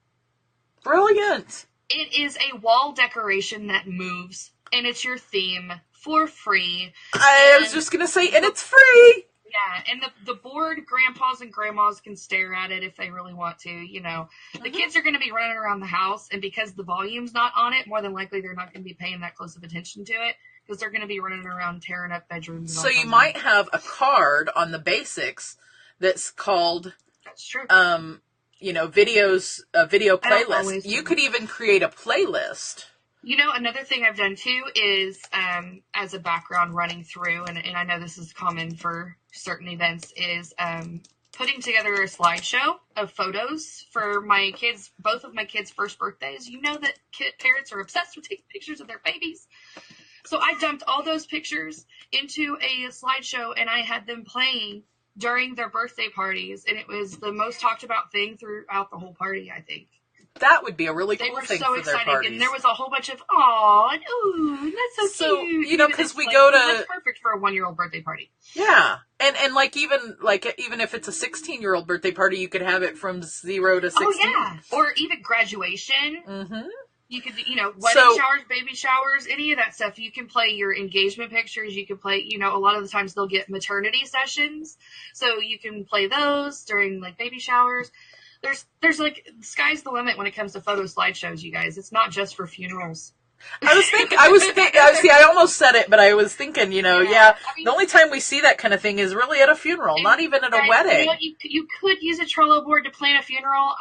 Brilliant. It is a wall decoration that moves, and it's your theme for free. I was just going to say, and it's free. Yeah, and the board, grandpas and grandmas can stare at it if they really want to, you know. The kids are going to be running around the house, and because the volume's not on it, more than likely they're not going to be paying that close of attention to it, because they're going to be running around tearing up bedrooms. So you might have a card on the basics that's called, that's true. You know, video playlist. You could even create a playlist. You know, another thing I've done too is, as a background running through, and I know this is common for certain events, is putting together a slideshow of photos for my kids, both of my kids' first birthdays. You know that parents are obsessed with taking pictures of their babies. So I dumped all those pictures into a slideshow, and I had them playing during their birthday parties, and it was the most talked about thing throughout the whole party, I think. That would be a really cool thing so for their excited, parties. And there was a whole bunch of, aw, and ooh, that's so cute. You know, because we go to... That's perfect for a 1-year-old birthday party. Yeah. And like, even if it's a 16-year-old birthday party, you could have it from 0 to 16. Oh, yeah. Or even graduation. Mm-hmm. You could, you know, wedding showers, baby showers, any of that stuff. You can play your engagement pictures. You can play, you know, a lot of the times they'll get maternity sessions. So you can play those during, like, baby showers. There's like, sky's the limit when it comes to photo slideshows, you guys. It's not just for funerals. I was thinking, see, I almost said it, but I was thinking, you know, I mean, the only time we see that kind of thing is really at a funeral, not even at a wedding. You know, you could use a Trello board to plan a funeral.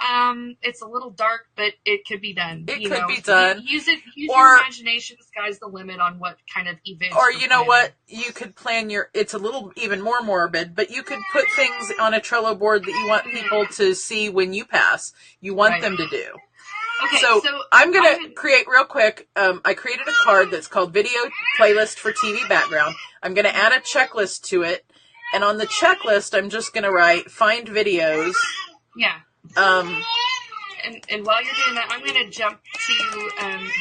It's a little dark, but it could be done. It could be done. Use your imagination. The sky's the limit on what kind of events. Or you know what, you could plan it's a little even more morbid, but you could put things on a Trello board that you want people to see when you pass. You want them to do. Okay, so I'm going to create real quick. I created a card that's called Video Playlist for TV Background. I'm going to add a checklist to it. And on the checklist, I'm just going to write Find Videos. Yeah. And while you're doing that, I'm going to jump to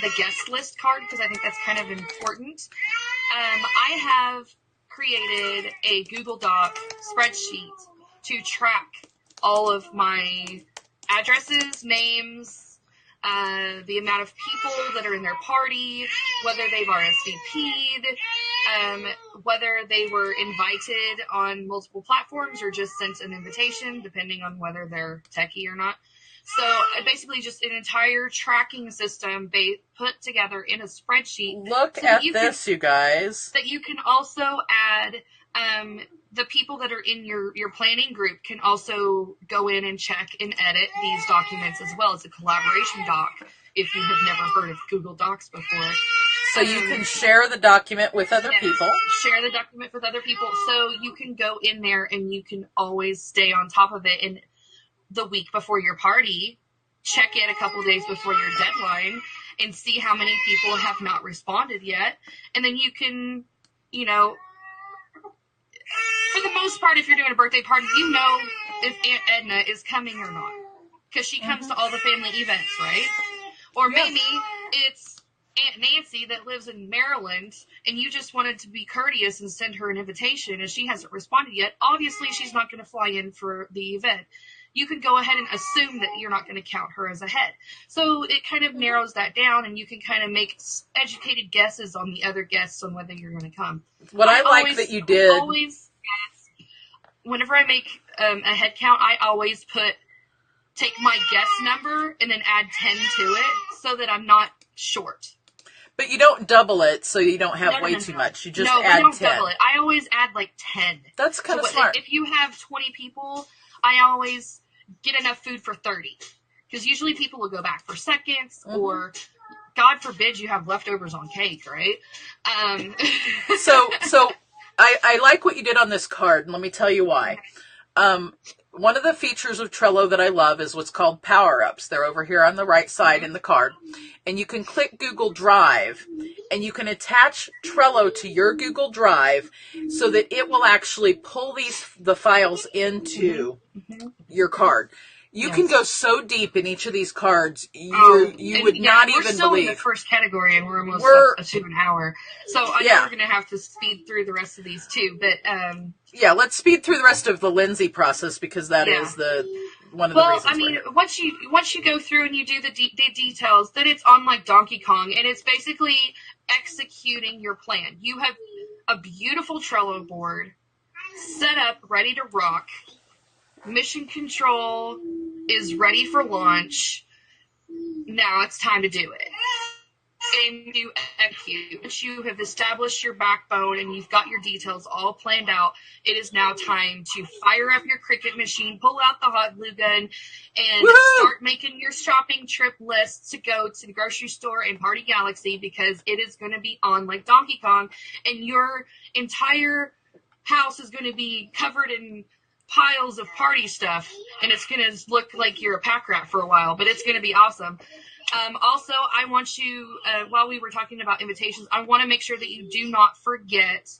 the guest list card because I think that's kind of important. I have created a Google Doc spreadsheet to track all of my addresses, names, the amount of people that are in their party, whether they've RSVP'd, whether they were invited on multiple platforms or just sent an invitation, depending on whether they're techie or not. So basically just an entire tracking system put together in a spreadsheet. Look at this, you guys. That you can also add... the people that are in your planning group can also go in and check and edit these documents as well. It's a collaboration doc if you have never heard of Google Docs before. So you can share the document with other people. Share the document with other people. So you can go in there and you can always stay on top of it. And the week before your party, check it a couple days before your deadline and see how many people have not responded yet. And then you can, you know... For the most part, if you're doing a birthday party, you know if Aunt Edna is coming or not. Because she comes to all the family events, right? Or maybe it's Aunt Nancy that lives in Maryland, and you just wanted to be courteous and send her an invitation, and she hasn't responded yet. Obviously, she's not going to fly in for the event. You can go ahead and assume that you're not going to count her as a head. So it kind of narrows that down, and you can kind of make educated guesses on the other guests on whether you're going to come. What I like that you did... Whenever I make a head count, I always take my guess number and then add 10 to it so that I'm not short. But you don't double it so you don't have way too much. You just add 10. No, I don't double it. I always add like 10. That's kind of smart. If you have 20 people, I always get enough food for 30. Because usually people will go back for seconds or... God forbid you have leftovers on cake, right? So I like what you did on this card, and let me tell you why. One of the features of Trello that I love is what's called power-ups. They're over here on the right side in the card. And you can click Google Drive, and you can attach Trello to your Google Drive so that it will actually pull the files into your card. You can go so deep in each of these cards, you would not even believe. We're still in the first category, and we're almost up to an hour. So I know we're going to have to speed through the rest of these too. But let's speed through the rest of the Lindsay process because that is one of the reasons. Well, I mean, once you go through and you do the details, then it's on like Donkey Kong, and it's basically executing your plan. You have a beautiful Trello board set up, ready to rock. Mission control is ready for launch. Now it's time to do it. And you execute. Once you have established your backbone and you've got your details all planned out, it is now time to fire up your Cricut machine, pull out the hot glue gun, and start making your shopping trip lists to go to the grocery store and Party Galaxy, because it is going to be on like Donkey Kong, and your entire house is going to be covered in piles of party stuff, and it's going to look like you're a pack rat for a while, but it's going to be awesome. Also, I want you, while we were talking about invitations, I want to make sure that you do not forget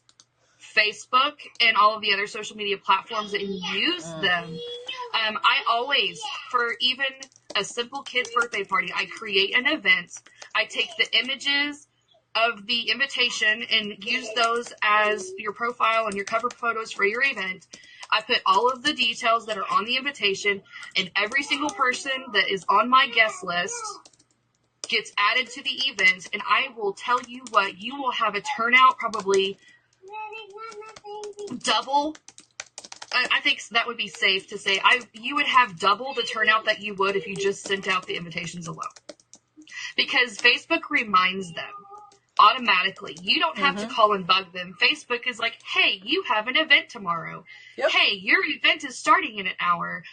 Facebook and all of the other social media platforms and use them. I always, for even a simple kid's birthday party, I create an event. I take the images of the invitation and use those as your profile and your cover photos for your event. I put all of the details that are on the invitation, and every single person that is on my guest list gets added to the event, and I will tell you what, you will have a turnout probably double. I think that would be safe to say. You would have double the turnout that you would if you just sent out the invitations alone. Because Facebook reminds them automatically. You don't have to call and bug them. Facebook is like, hey, you have an event tomorrow. Yep. Hey, your event is starting in an hour.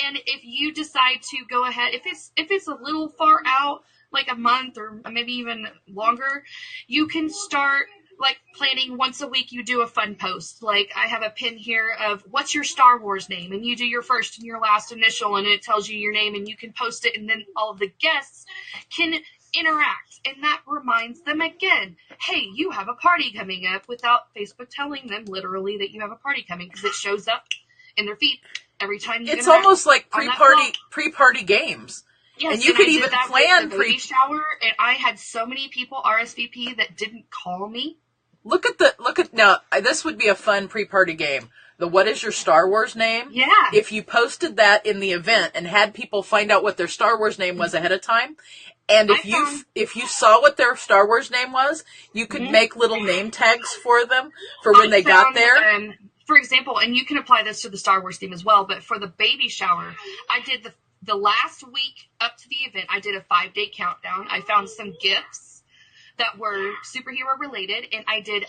And if you decide to go ahead, if it's a little far out, like a month or maybe even longer, you can start like planning once a week. You do a fun post. Like I have a pin here of what's your Star Wars name, and you do your first and your last initial, and it tells you your name, and you can post it, and then all of the guests can interact, and that reminds them again, hey, you have a party coming up, without Facebook telling them literally that you have a party coming, because it shows up in their feed every time you It's almost like pre-party games. Yes, and you could even plan baby shower, and I had so many people RSVP that didn't call me. Look at now, this would be a fun pre-party game. The what is your Star Wars name? Yeah. If you posted that in the event and had people find out what their Star Wars name was ahead of time, and if you saw what their Star Wars name was, you could make little name tags for them for when they got there. For example, and you can apply this to the Star Wars theme as well, but for the baby shower, I did the last week up to the event, I did a 5-day countdown. I found some gifts that were superhero related, and I did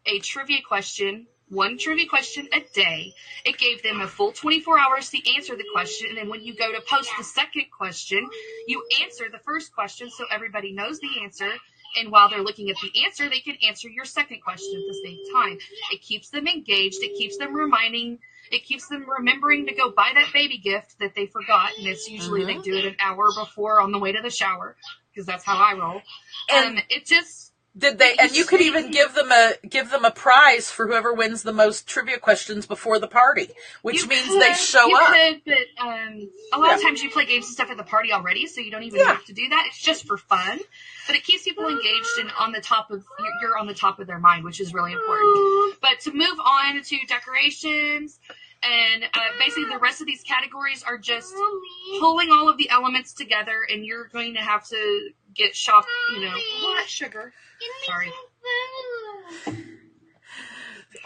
a trivia question, one trivia question a day. It gave them a full 24 hours to answer the question, and then when you go to post the second question, you answer the first question so everybody knows the answer, and while they're looking at the answer, they can answer your second question at the same time. It keeps them engaged. It keeps them remembering to go buy that baby gift that they forgot, and it's usually they do it an hour before on the way to the shower, because that's how I roll. And it just and you could even give them a prize for whoever wins the most trivia questions before the party, which means they show up. But a lot of times you play games and stuff at the party already, so you don't even have to do that. It's just for fun, but it keeps people engaged and you're on the top of their mind, which is really important. But to move on to decorations. And basically the rest of these categories are just pulling all of the elements together, and you're going to have to get what sugar? Sorry.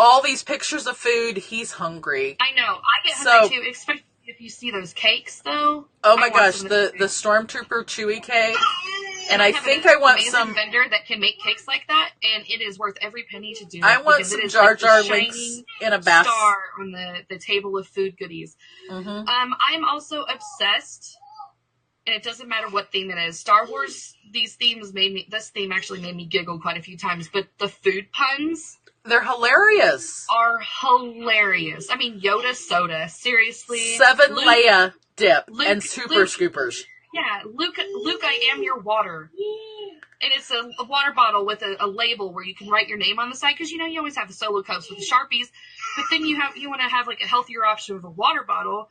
All these pictures of food, he's hungry. I know. I get hungry too, especially if you see those cakes, though. Oh my gosh, the Stormtrooper Chewy cake. And I think I want some vendor that can make cakes like that, and it is worth every penny to do. I want some Jar Jar links in a basket. Star on the table of food goodies. I'm also obsessed, and it doesn't matter what theme it is. Star Wars, this theme actually made me giggle quite a few times, but the food puns. They're hilarious. Are hilarious. I mean, Yoda soda, seriously. 7 Leia dip and Super Scoopers. Yeah, Luke, I am your water. And it's a water bottle with a label where you can write your name on the side, because you always have the solo cups with the Sharpies, but then you want to have like a healthier option with a water bottle.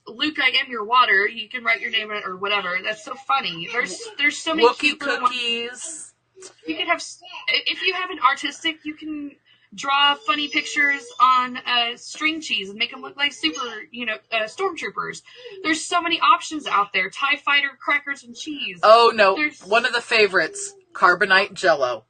Luke, I am your water. You can write your name on it or whatever. That's so funny. There's so many Wookiee cookies. You can have, if you have an artistic, you can draw funny pictures on string cheese and make them look like super, stormtroopers. There's so many options out there. TIE Fighter crackers and cheese. Oh, no. One of the favorites, carbonite Jell-O.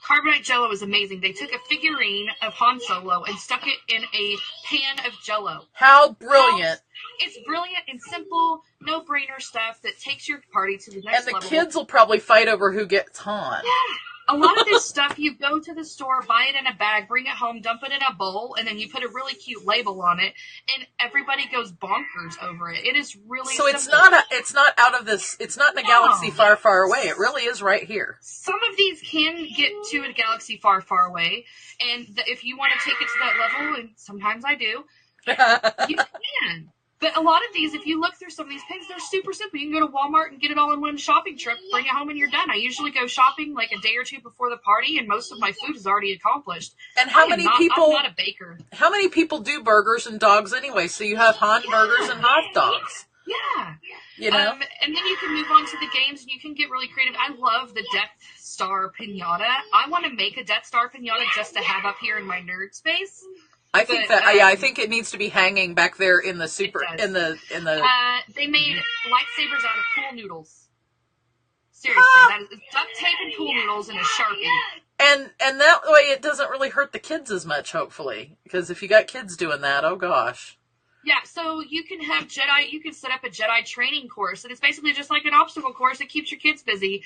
Carbonite Jell-O is amazing. They took a figurine of Han Solo and stuck it in a pan of Jell-O. How brilliant. It's brilliant and simple, no-brainer stuff that takes your party to the next level. And the kids will probably fight over who gets Han. Yeah. A lot of this stuff, you go to the store, buy it in a bag, bring it home, dump it in a bowl, and then you put a really cute label on it, and everybody goes bonkers over it. It is really so simple. it's not out of this. It's not in a galaxy far, far away. It really is right here. Some of these can get to a galaxy far, far away, and if you want to take it to that level, and sometimes I do, you can. But a lot of these, if you look through some of these pigs, they're super simple. You can go to Walmart and get it all in one shopping trip, bring it home, and you're done. I usually go shopping like a day or two before the party, and most of my food is already accomplished. And how many people? I'm not a baker. How many people do burgers and dogs anyway? So you have Han burgers and hot dogs. Yeah. You know? And then you can move on to the games, and you can get really creative. I love the Death Star pinata. I want to make a Death Star pinata just to have up here in my nerd space. I think I think it needs to be hanging back there in the in the. They made lightsabers out of pool noodles. Seriously, that is duct tape and pool noodles and a Sharpie. And that way it doesn't really hurt the kids as much, hopefully, because if you got kids doing that, oh gosh. Yeah, so you can have you can set up a Jedi training course, and it's basically just like an obstacle course that keeps your kids busy.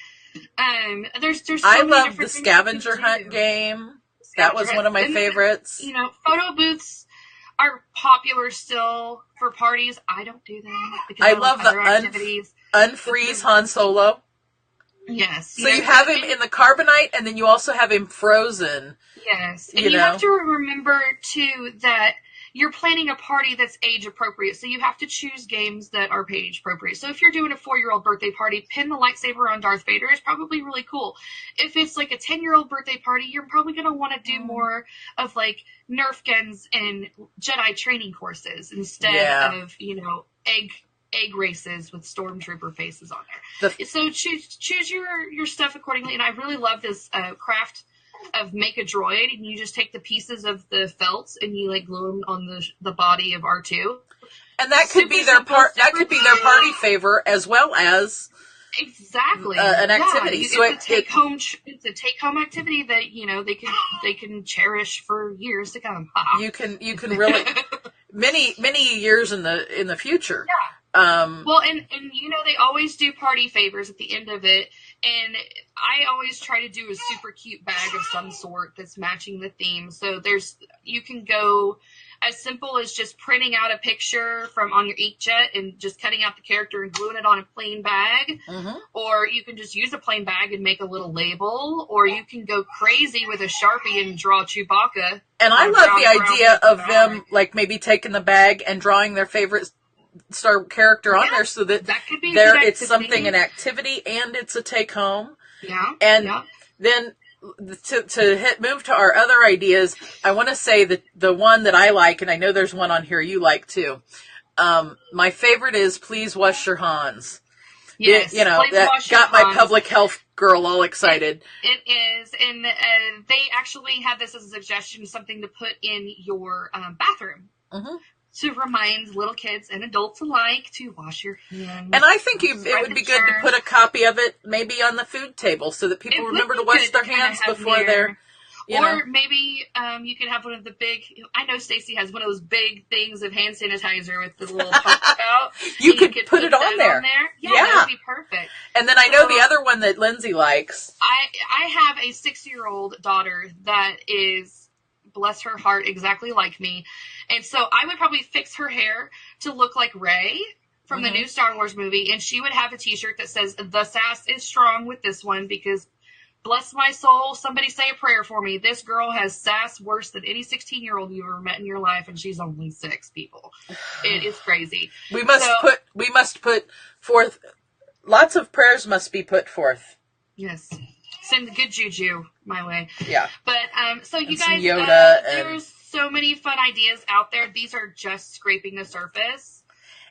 There's so I many love different the things scavenger hunt game. That was one of my favorites. Photo booths are popular still for parties. I don't do them because I love the activities. Unfreeze Han Solo. Yes. So you have him in the carbonite, and then you also have him frozen. Yes. And you have to remember, too, that you're planning a party that's age appropriate. So you have to choose games that are age appropriate. So if you're doing a 4-year-old birthday party, pin the lightsaber on Darth Vader is probably really cool. If it's like a 10-year-old birthday party, you're probably going to want to do more of like Nerf guns and Jedi training courses instead of, egg races with stormtrooper faces on there. So choose your stuff accordingly. And I really love this craft of make a droid, and you just take the pieces of the felts and you like glue them on the body of R2. And that could be their party favor as well as exactly an activity. Yeah, so it's a take home activity that they can cherish for years to come. You can really many years in the future. Yeah. Well, and they always do party favors at the end of it, and I always try to do a super cute bag of some sort that's matching the theme. So you can go as simple as just printing out a picture from on your inkjet and just cutting out the character and gluing it on a plain bag, or you can just use a plain bag and make a little label, or you can go crazy with a Sharpie and draw Chewbacca. And I love the idea of them like maybe taking the bag and drawing their favorite Star character on there, so that could be it's something, an activity, and it's a take home. Yeah. And then to move to our other ideas, I want to say that the one that I like, and I know there's one on here you like too. My favorite is Please Wash Your Hans. Yes, that got my public health girl all excited. It is, and they actually had this as a suggestion, something to put in your bathroom. To remind little kids and adults alike to wash your hands. And I think it would be good to put a copy of it maybe on the food table so that people remember to wash their hands before they're... Or maybe you could have one of the big... I know Stacy has one of those big things of hand sanitizer with the little pump out. You could put it on there. Yeah, that would be perfect. And then I know the other one that Lindsay likes. I have a 6-year-old daughter that is, bless her heart, exactly like me. And so I would probably fix her hair to look like Rey from the new Star Wars movie. And she would have a t-shirt that says, "The sass is strong with this one because, bless my soul, somebody say a prayer for me. This girl has sass worse than any 16-year-old you've ever met in your life. And she's only 6, people. It is crazy. We must put forth, lots of prayers must be put forth. Yes. Send the good juju my way. Yeah. But, so you guys, there's so many fun ideas out there. These are just scraping the surface.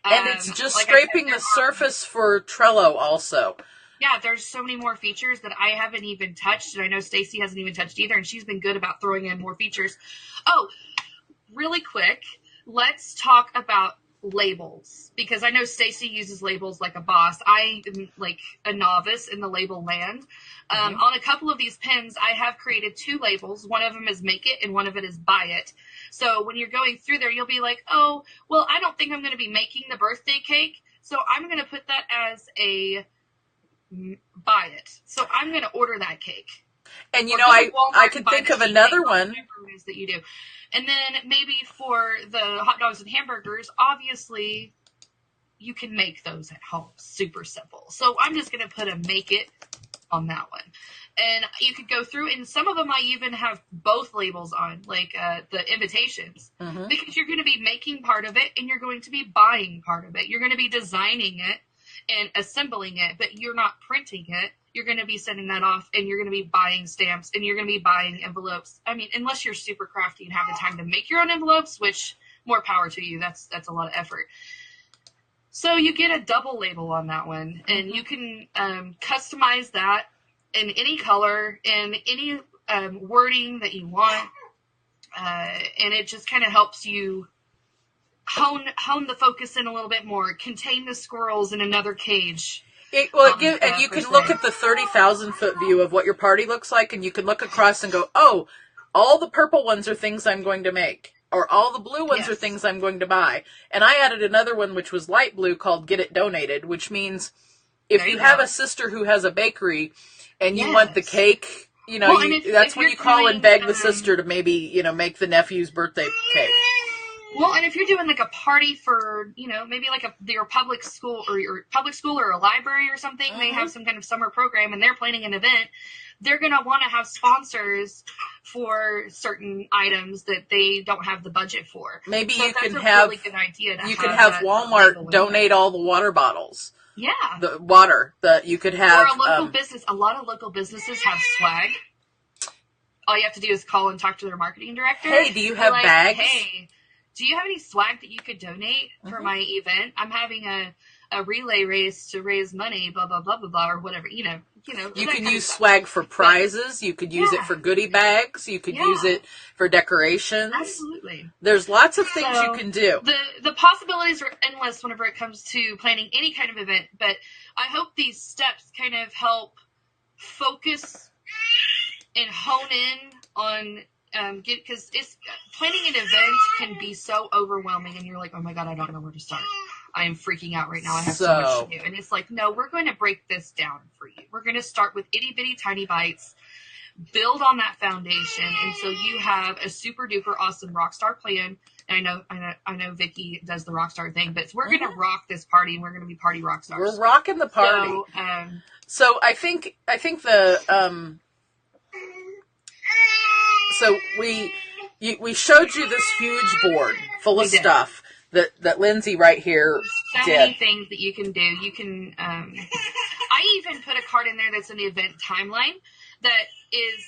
And it's just scraping the surface for Trello also. Yeah, there's so many more features that I haven't even touched, and I know Stacy hasn't even touched either, and she's been good about throwing in more features. Oh, really quick, let's talk about labels, because I know Stacy uses labels like a boss. I am like a novice in the label land. On a couple of these pins, I have created 2 labels. One of them is make it and one of it is buy it. So when you're going through there, you'll be like, oh, well, I don't think I'm going to be making the birthday cake, so I'm going to put that as a buy it. So I'm going to order that cake. And I could think of another one that you do. And then maybe for the hot dogs and hamburgers, obviously you can make those at home. Super simple. So I'm just going to put a make it on that one. And you could go through, and some of them I even have both labels on, like the invitations, because you're going to be making part of it and you're going to be buying part of it. You're going to be designing it and assembling it, but you're not printing it. You're going to be sending that off, and you're going to be buying stamps, and you're going to be buying envelopes. I mean, unless you're super crafty and have the time to make your own envelopes, which more power to you. That's a lot of effort. So you get a double label on that one, and you can customize that in any color and any wording that you want, and it just kind of helps you hone the focus in a little bit more, contain the squirrels in another cage. And you can look at the 30,000 foot view of what your party looks like, and you can look across and go, oh, all the purple ones are things I'm going to make, or all the blue ones are things I'm going to buy. And I added another one, which was light blue, called Get It Donated, which means if you have a sister who has a bakery and you want the cake, that's when you call and beg the sister to maybe, make the nephew's birthday cake. Well, and if you're doing like a party for, maybe like your public school or a library or something, they have some kind of summer program and they're planning an event, they're going to want to have sponsors for certain items that they don't have the budget for. Maybe so you can have really good idea you can have Walmart donate all the water bottles. Yeah. The water that you could have. Or a local business. A lot of local businesses have swag. All you have to do is call and talk to their marketing director. Hey, do you have bags? Hey, do you have any swag that you could donate for my event? I'm having a relay race to raise money, blah, blah, blah, blah, blah, or whatever, you can use swag for prizes. You could use it for goodie bags. You could use it for decorations. Absolutely. There's lots of things you can do. The possibilities are endless whenever it comes to planning any kind of event, but I hope these steps kind of help focus and hone in on because planning an event can be so overwhelming, and you're like, oh my god, I don't know where to start. I am freaking out right now. I have so much to do. And it's like, no, we're going to break this down for you. We're going to start with itty bitty tiny bites, build on that foundation, and so you have a super duper awesome rockstar plan. And I know Vicky does the rockstar thing, but we're going to rock this party, and we're going to be party rock stars. We're rocking the party. So I think the so we showed you this huge board full of stuff that Lindsay right here did. So many things that you can do. You can. I even put a card in there that's an event timeline that is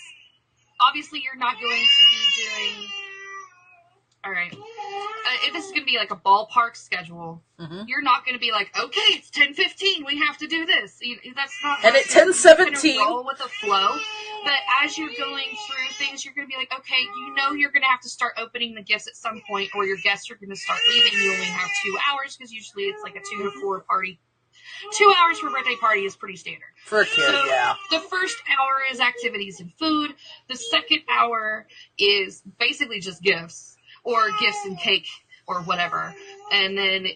obviously you're not going to be doing. All right. If this is going to be like a ballpark schedule, you're not going to be like, okay, it's 10:15, we have to do this. That's not. And at 10:17, roll with the flow. But as you're going through things, you're going to be like, okay, you're going to have to start opening the gifts at some point, or your guests are going to start leaving. You only have 2 hours because usually it's like a 2 to 4 party. 2 hours for a birthday party is pretty standard. For a kid, so yeah. The first hour is activities and food. The second hour is basically just gifts. Or gifts and cake or whatever. And then,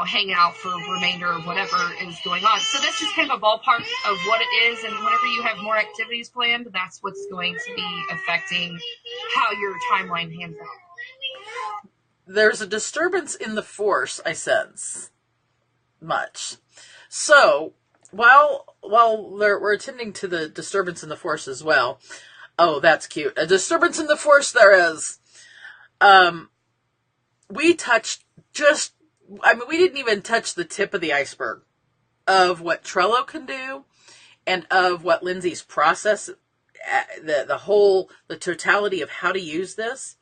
hang out for the remainder of whatever is going on. So that's just kind of a ballpark of what it is. And whenever you have more activities planned, that's what's going to be affecting how your timeline hands out. There's a disturbance in the force, I sense. Much. So, while we're attending to the disturbance in the force as well. Oh, that's cute. A disturbance in the force there is. We didn't even touch the tip of the iceberg of what Trello can do and of what Lindsay's process, the totality of how to use this.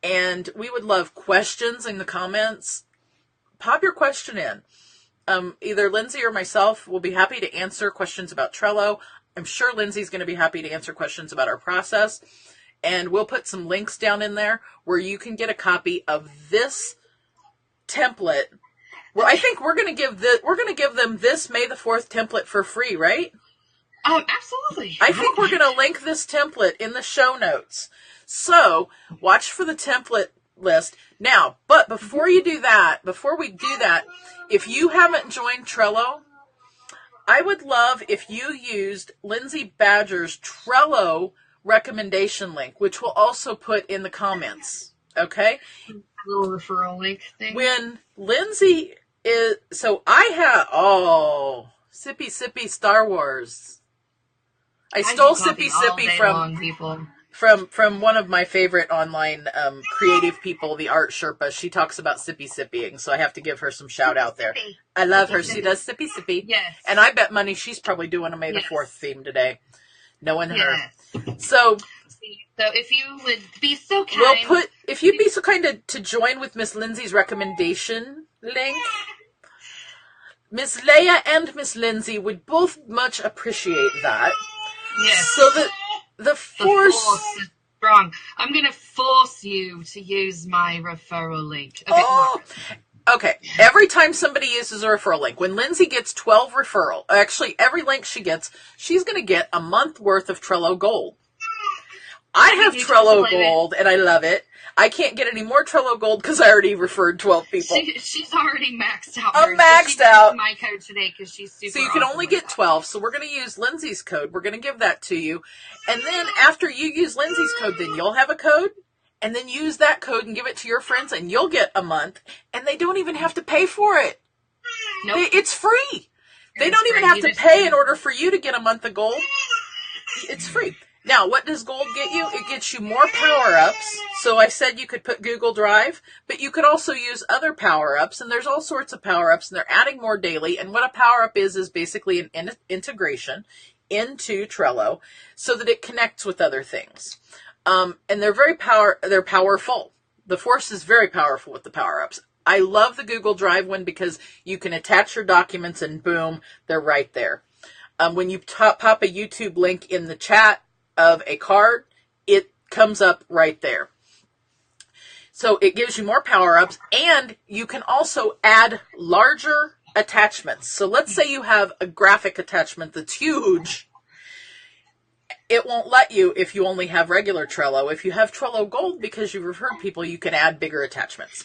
And we would love questions in the comments. Pop your question in. either Lindsay or myself will be happy to answer questions about Trello. I'm sure Lindsay's going to be happy to answer questions about our process. And we'll put some links down in there where you can get a copy of this template. Well, I think we're going to give them this May the 4th template for free, right? Absolutely. I think we're going to link this template in the show notes. So watch for the template list. Now, but before we do that, if you haven't joined Trello, I would love if you used Lindsay Badger's Trello recommendation link, which we'll also put in the comments. Okay? A little referral link thing. When Lindsay is, so I have, Sippy Star Wars. I stole Sippy from one of my favorite online creative people, the Art Sherpa. She talks about sipping, so I have to give her some shout out there. I love her. She does sippy. Yes. And I bet money she's probably doing a May the 4th theme today. Knowing her. Yes. So if you would be so kind. If you'd be so kind to join with Miss Lindsay's recommendation link, Miss Leia and Miss Lindsay would both much appreciate that. Yes. So that the force is strong. I'm going to force you to use my referral link. Okay. Every time somebody uses a referral link, when Lindsay gets 12 referral, actually every link she gets, she's going to get a month worth of Trello Gold. I have Trello Gold and I love it. I can't get any more Trello Gold because I already referred 12 people. She's already maxed out. I'm maxed out. My code today because she's super. So you can only get 12. So we're going to use Lindsay's code. We're going to give that to you. And then after you use Lindsay's code, then you'll have a code. And then use that code and give it to your friends and you'll get a month. And they don't even have to pay for it. Nope. It's free. They don't even have to pay in order for you to get a month of gold. It's free. Now, what does gold get you? It gets you more power-ups. So I said you could put Google Drive, but you could also use other power-ups, and there's all sorts of power-ups, and they're adding more daily. And what a power-up is basically an integration into Trello so that it connects with other things. And they're powerful. The force is very powerful with the power-ups. I love the Google Drive one because you can attach your documents, and boom, they're right there. When you pop a YouTube link in the chat of a card, it comes up right there. So it gives you more power-ups, and you can also add larger attachments. So let's say you have a graphic attachment that's huge. It won't let you if you only have regular Trello. If you have Trello Gold, because you've referred people, you can add bigger attachments.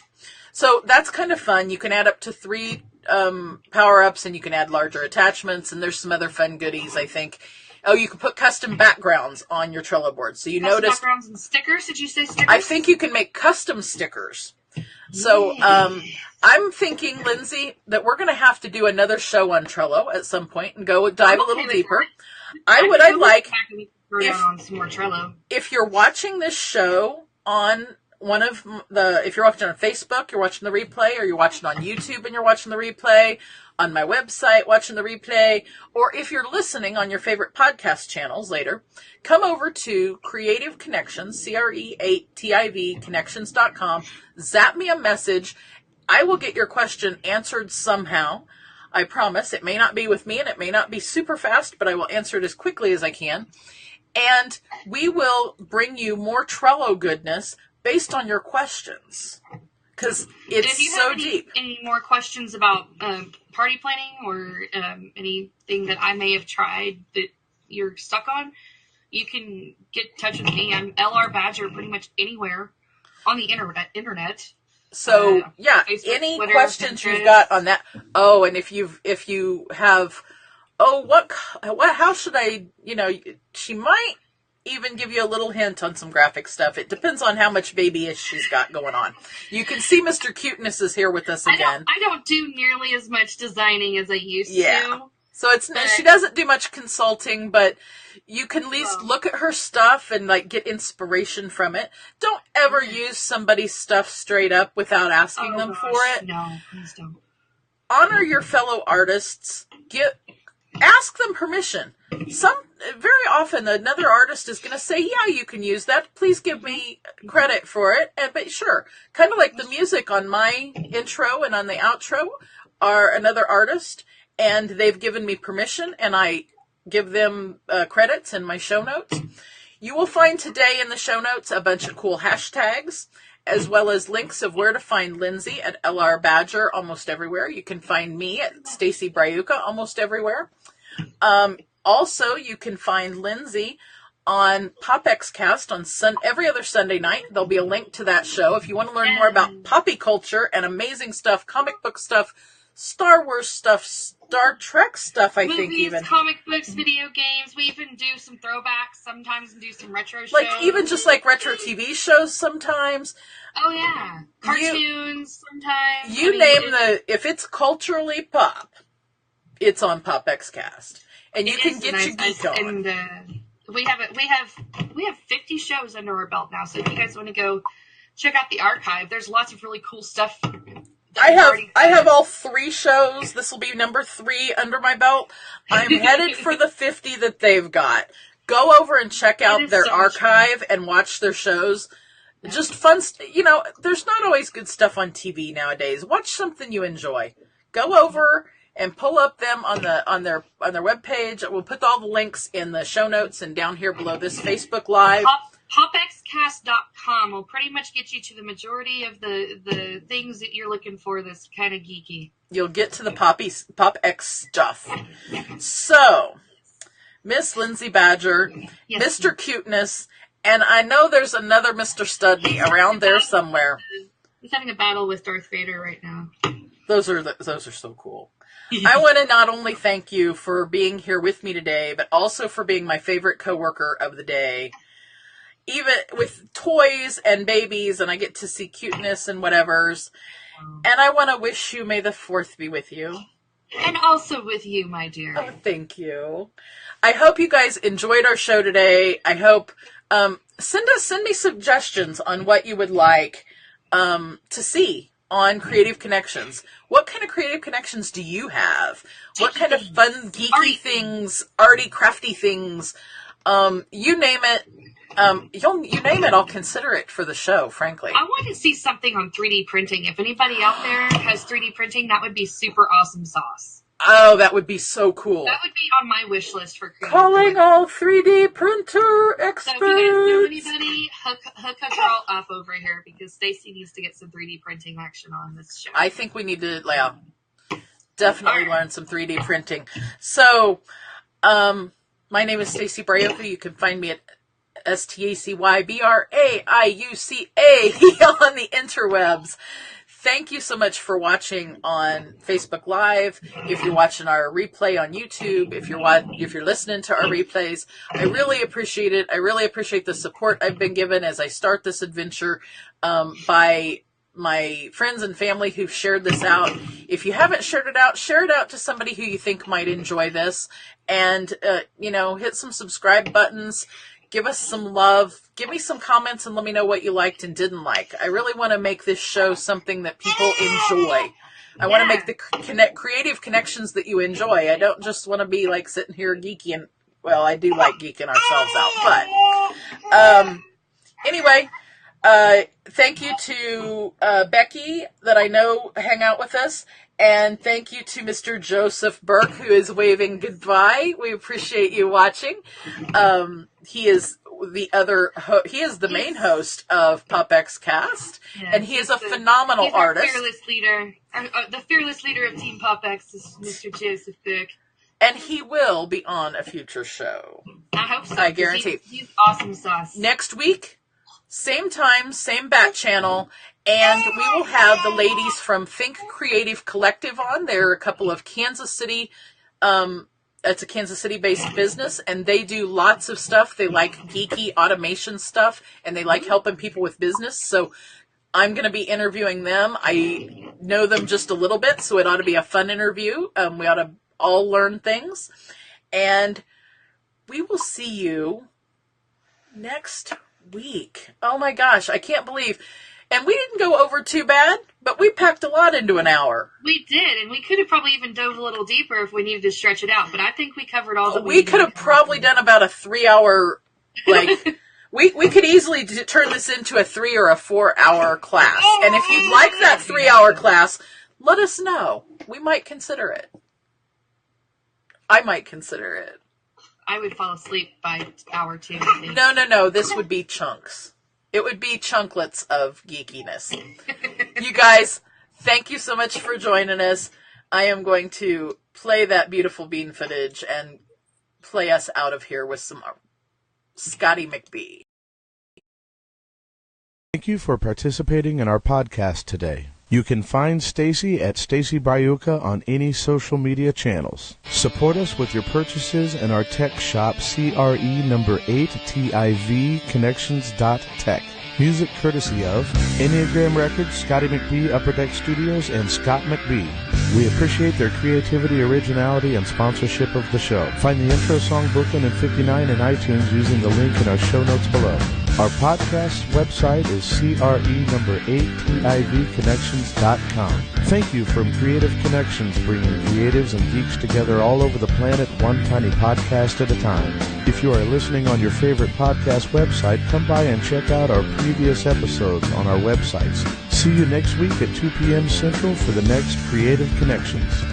So that's kind of fun. You can add up to 3 power-ups, and you can add larger attachments, and there's some other fun goodies, I think. Oh, you can put custom backgrounds on your Trello board. So you notice backgrounds and stickers. Did you say stickers? I think you can make custom stickers. So I'm thinking, Lindsay, that we're going to have to do another show on Trello at some point and go dive a little deeper. I'd like on some more Trello. If you're watching this show on if you're watching on Facebook, you're watching the replay, or you're watching on YouTube and you're watching the replay, on my website watching the replay, or if you're listening on your favorite podcast channels later, come over to Cre8tivConnections, Cre8tiv Connections.com, zap me a message. I will get your question answered somehow. I promise. It may not be with me and it may not be super fast, but I will answer it as quickly as I can. And we will bring you more Trello goodness based on your questions, because it's so deep. Any more questions about party planning or anything that I may have tried that you're stuck on, you can get in touch with me. I'm LR Badger pretty much anywhere on the internet. So Facebook, any Twitter, questions Pinterest. you've got on that? Oh, and if you have, how should I? She might even give you a little hint on some graphic stuff. It depends on how much babyish she's got going on. You can see Mr. Cuteness is here with us again. I don't do nearly as much designing as I used to. So she doesn't do much consulting, but you can at least look at her stuff and get inspiration from it. Don't ever use somebody's stuff straight up without asking them for it. No, please don't. Honor your fellow artists. Ask them permission. Very often another artist is going to say, yeah, you can use that. Please give me credit for it. But sure, kind of like the music on my intro and on the outro, are another artist, and they've given me permission, and I give them credits in my show notes. You will find today in the show notes a bunch of cool hashtags, as well as links of where to find Lindsay at LR Badger almost everywhere. You can find me at Stacy Bryuka almost everywhere. Also, you can find Lindsay on PopXCAST on every other Sunday night. There'll be a link to that show. If you want to learn more about poppy culture and amazing stuff, comic book stuff, Star Wars stuff, Star Trek stuff, I think even. Comic books, video games. We even do some throwbacks sometimes and do some retro shows. Like even just like retro TV shows sometimes. Oh, yeah. Cartoons sometimes. If it's culturally pop, it's on PopXCast. And you can get your geek on. And we have 50 shows under our belt now, so if you guys want to go check out the archive, there's lots of really cool stuff. I have all 3 shows. This will be number 3 under my belt. I'm headed for the 50 that they've got. Go over and check out their archive and watch their shows. Just fun. There's not always good stuff on TV nowadays. Watch something you enjoy. Go over and pull up them on their webpage. We'll put all the links in the show notes and down here below this Facebook Live. PopXcast.com will pretty much get you to the majority of the things that you're looking for that's kind of geeky. You'll get to the PopX stuff. So, Miss Lindsay Badger, yes. Mr. Cuteness, and I know there's another Mr. Studney around there somewhere. He's having a battle with Darth Vader right now. Those are so cool. I want to not only thank you for being here with me today, but also for being my favorite coworker of the day. Even with toys and babies, and I get to see cuteness and whatevers. And I want to wish you, may the 4th be with you. And also with you, my dear. Oh, thank you. I hope you guys enjoyed our show today. I hope, send me suggestions on what you would like to see on Creative Connections. What kind of creative connections do you have? What kind of fun, geeky things, arty, crafty things? You name it. You name it, I'll consider it for the show, frankly. I want to see something on 3D printing. If anybody out there has 3D printing, that would be super awesome sauce. Oh, that would be so cool. That would be on my wish list for creative. Calling all 3D printer experts. So if you guys know anybody, hook a girl up over here, because Stacy needs to get some 3D printing action on this show. I think we need to definitely learn some 3D printing. So, my name is Stacy Bryuka. You can find me at STACYBRAIUCA on the interwebs. Thank you so much for watching on Facebook Live. If you're watching our replay on YouTube, if you're listening to our replays, I really appreciate it. I really appreciate the support I've been given as I start this adventure by my friends and family who've shared this out. If you haven't shared it out, share it out to somebody who you think might enjoy this, and hit some subscribe buttons. Give us some love. Give me some comments and let me know what you liked and didn't like. I really want to make this show something that people enjoy. I want to make the creative connections that you enjoy. I don't just want to be like sitting here geeky and, well, I do like geeking ourselves out. But anyway, thank you to Becky that I know hang out with us. And thank you to Mr. Joseph Burke, who is waving goodbye. We appreciate you watching. He is the main host of PopXCast, and he is a phenomenal artist. The fearless leader of Team PopX is Mr. Joseph Burke. And he will be on a future show. I hope so. I guarantee. He's awesome sauce. Next week, same time, same bat channel. And we will have the ladies from Think Creative Collective on. They're a couple of Kansas City, it's a Kansas City-based business, and they do lots of stuff. They like geeky automation stuff, and they like helping people with business. So I'm going to be interviewing them. I know them just a little bit, so it ought to be a fun interview. We ought to all learn things. And we will see you next week. Oh my gosh, I can't believe... And we didn't go over too bad, but we packed a lot into an hour. We did, and we could have probably even dove a little deeper if we needed to stretch it out, but I think we covered all that we could have probably done about a 3-hour, we could easily turn this into a 3 or a 4-hour class. And if you'd like that 3-hour class, let us know. We might consider it. I might consider it. I would fall asleep by hour 2. I think. No. This would be chunks. It would be chunklets of geekiness. You guys, thank you so much for joining us. I am going to play that beautiful bean footage and play us out of here with some Scotty McBee. Thank you for participating in our podcast today. You can find Stacy at Stacy Bayuka on any social media channels. Support us with your purchases in our tech shop, CRE number 8TIVConnections.tech. Music courtesy of Enneagram Records, Scotty McBee, Upper Deck Studios, and Scott McBee. We appreciate their creativity, originality, and sponsorship of the show. Find the intro song Brooklyn and 59 in iTunes using the link in our show notes below. Our podcast website is CRE number 8TIVConnections.com. Thank you from Creative Connections, bringing creatives and geeks together all over the planet, one tiny podcast at a time. If you are listening on your favorite podcast website, come by and check out our previous episodes on our websites. See you next week at 2 p.m. Central for the next Creative Connections.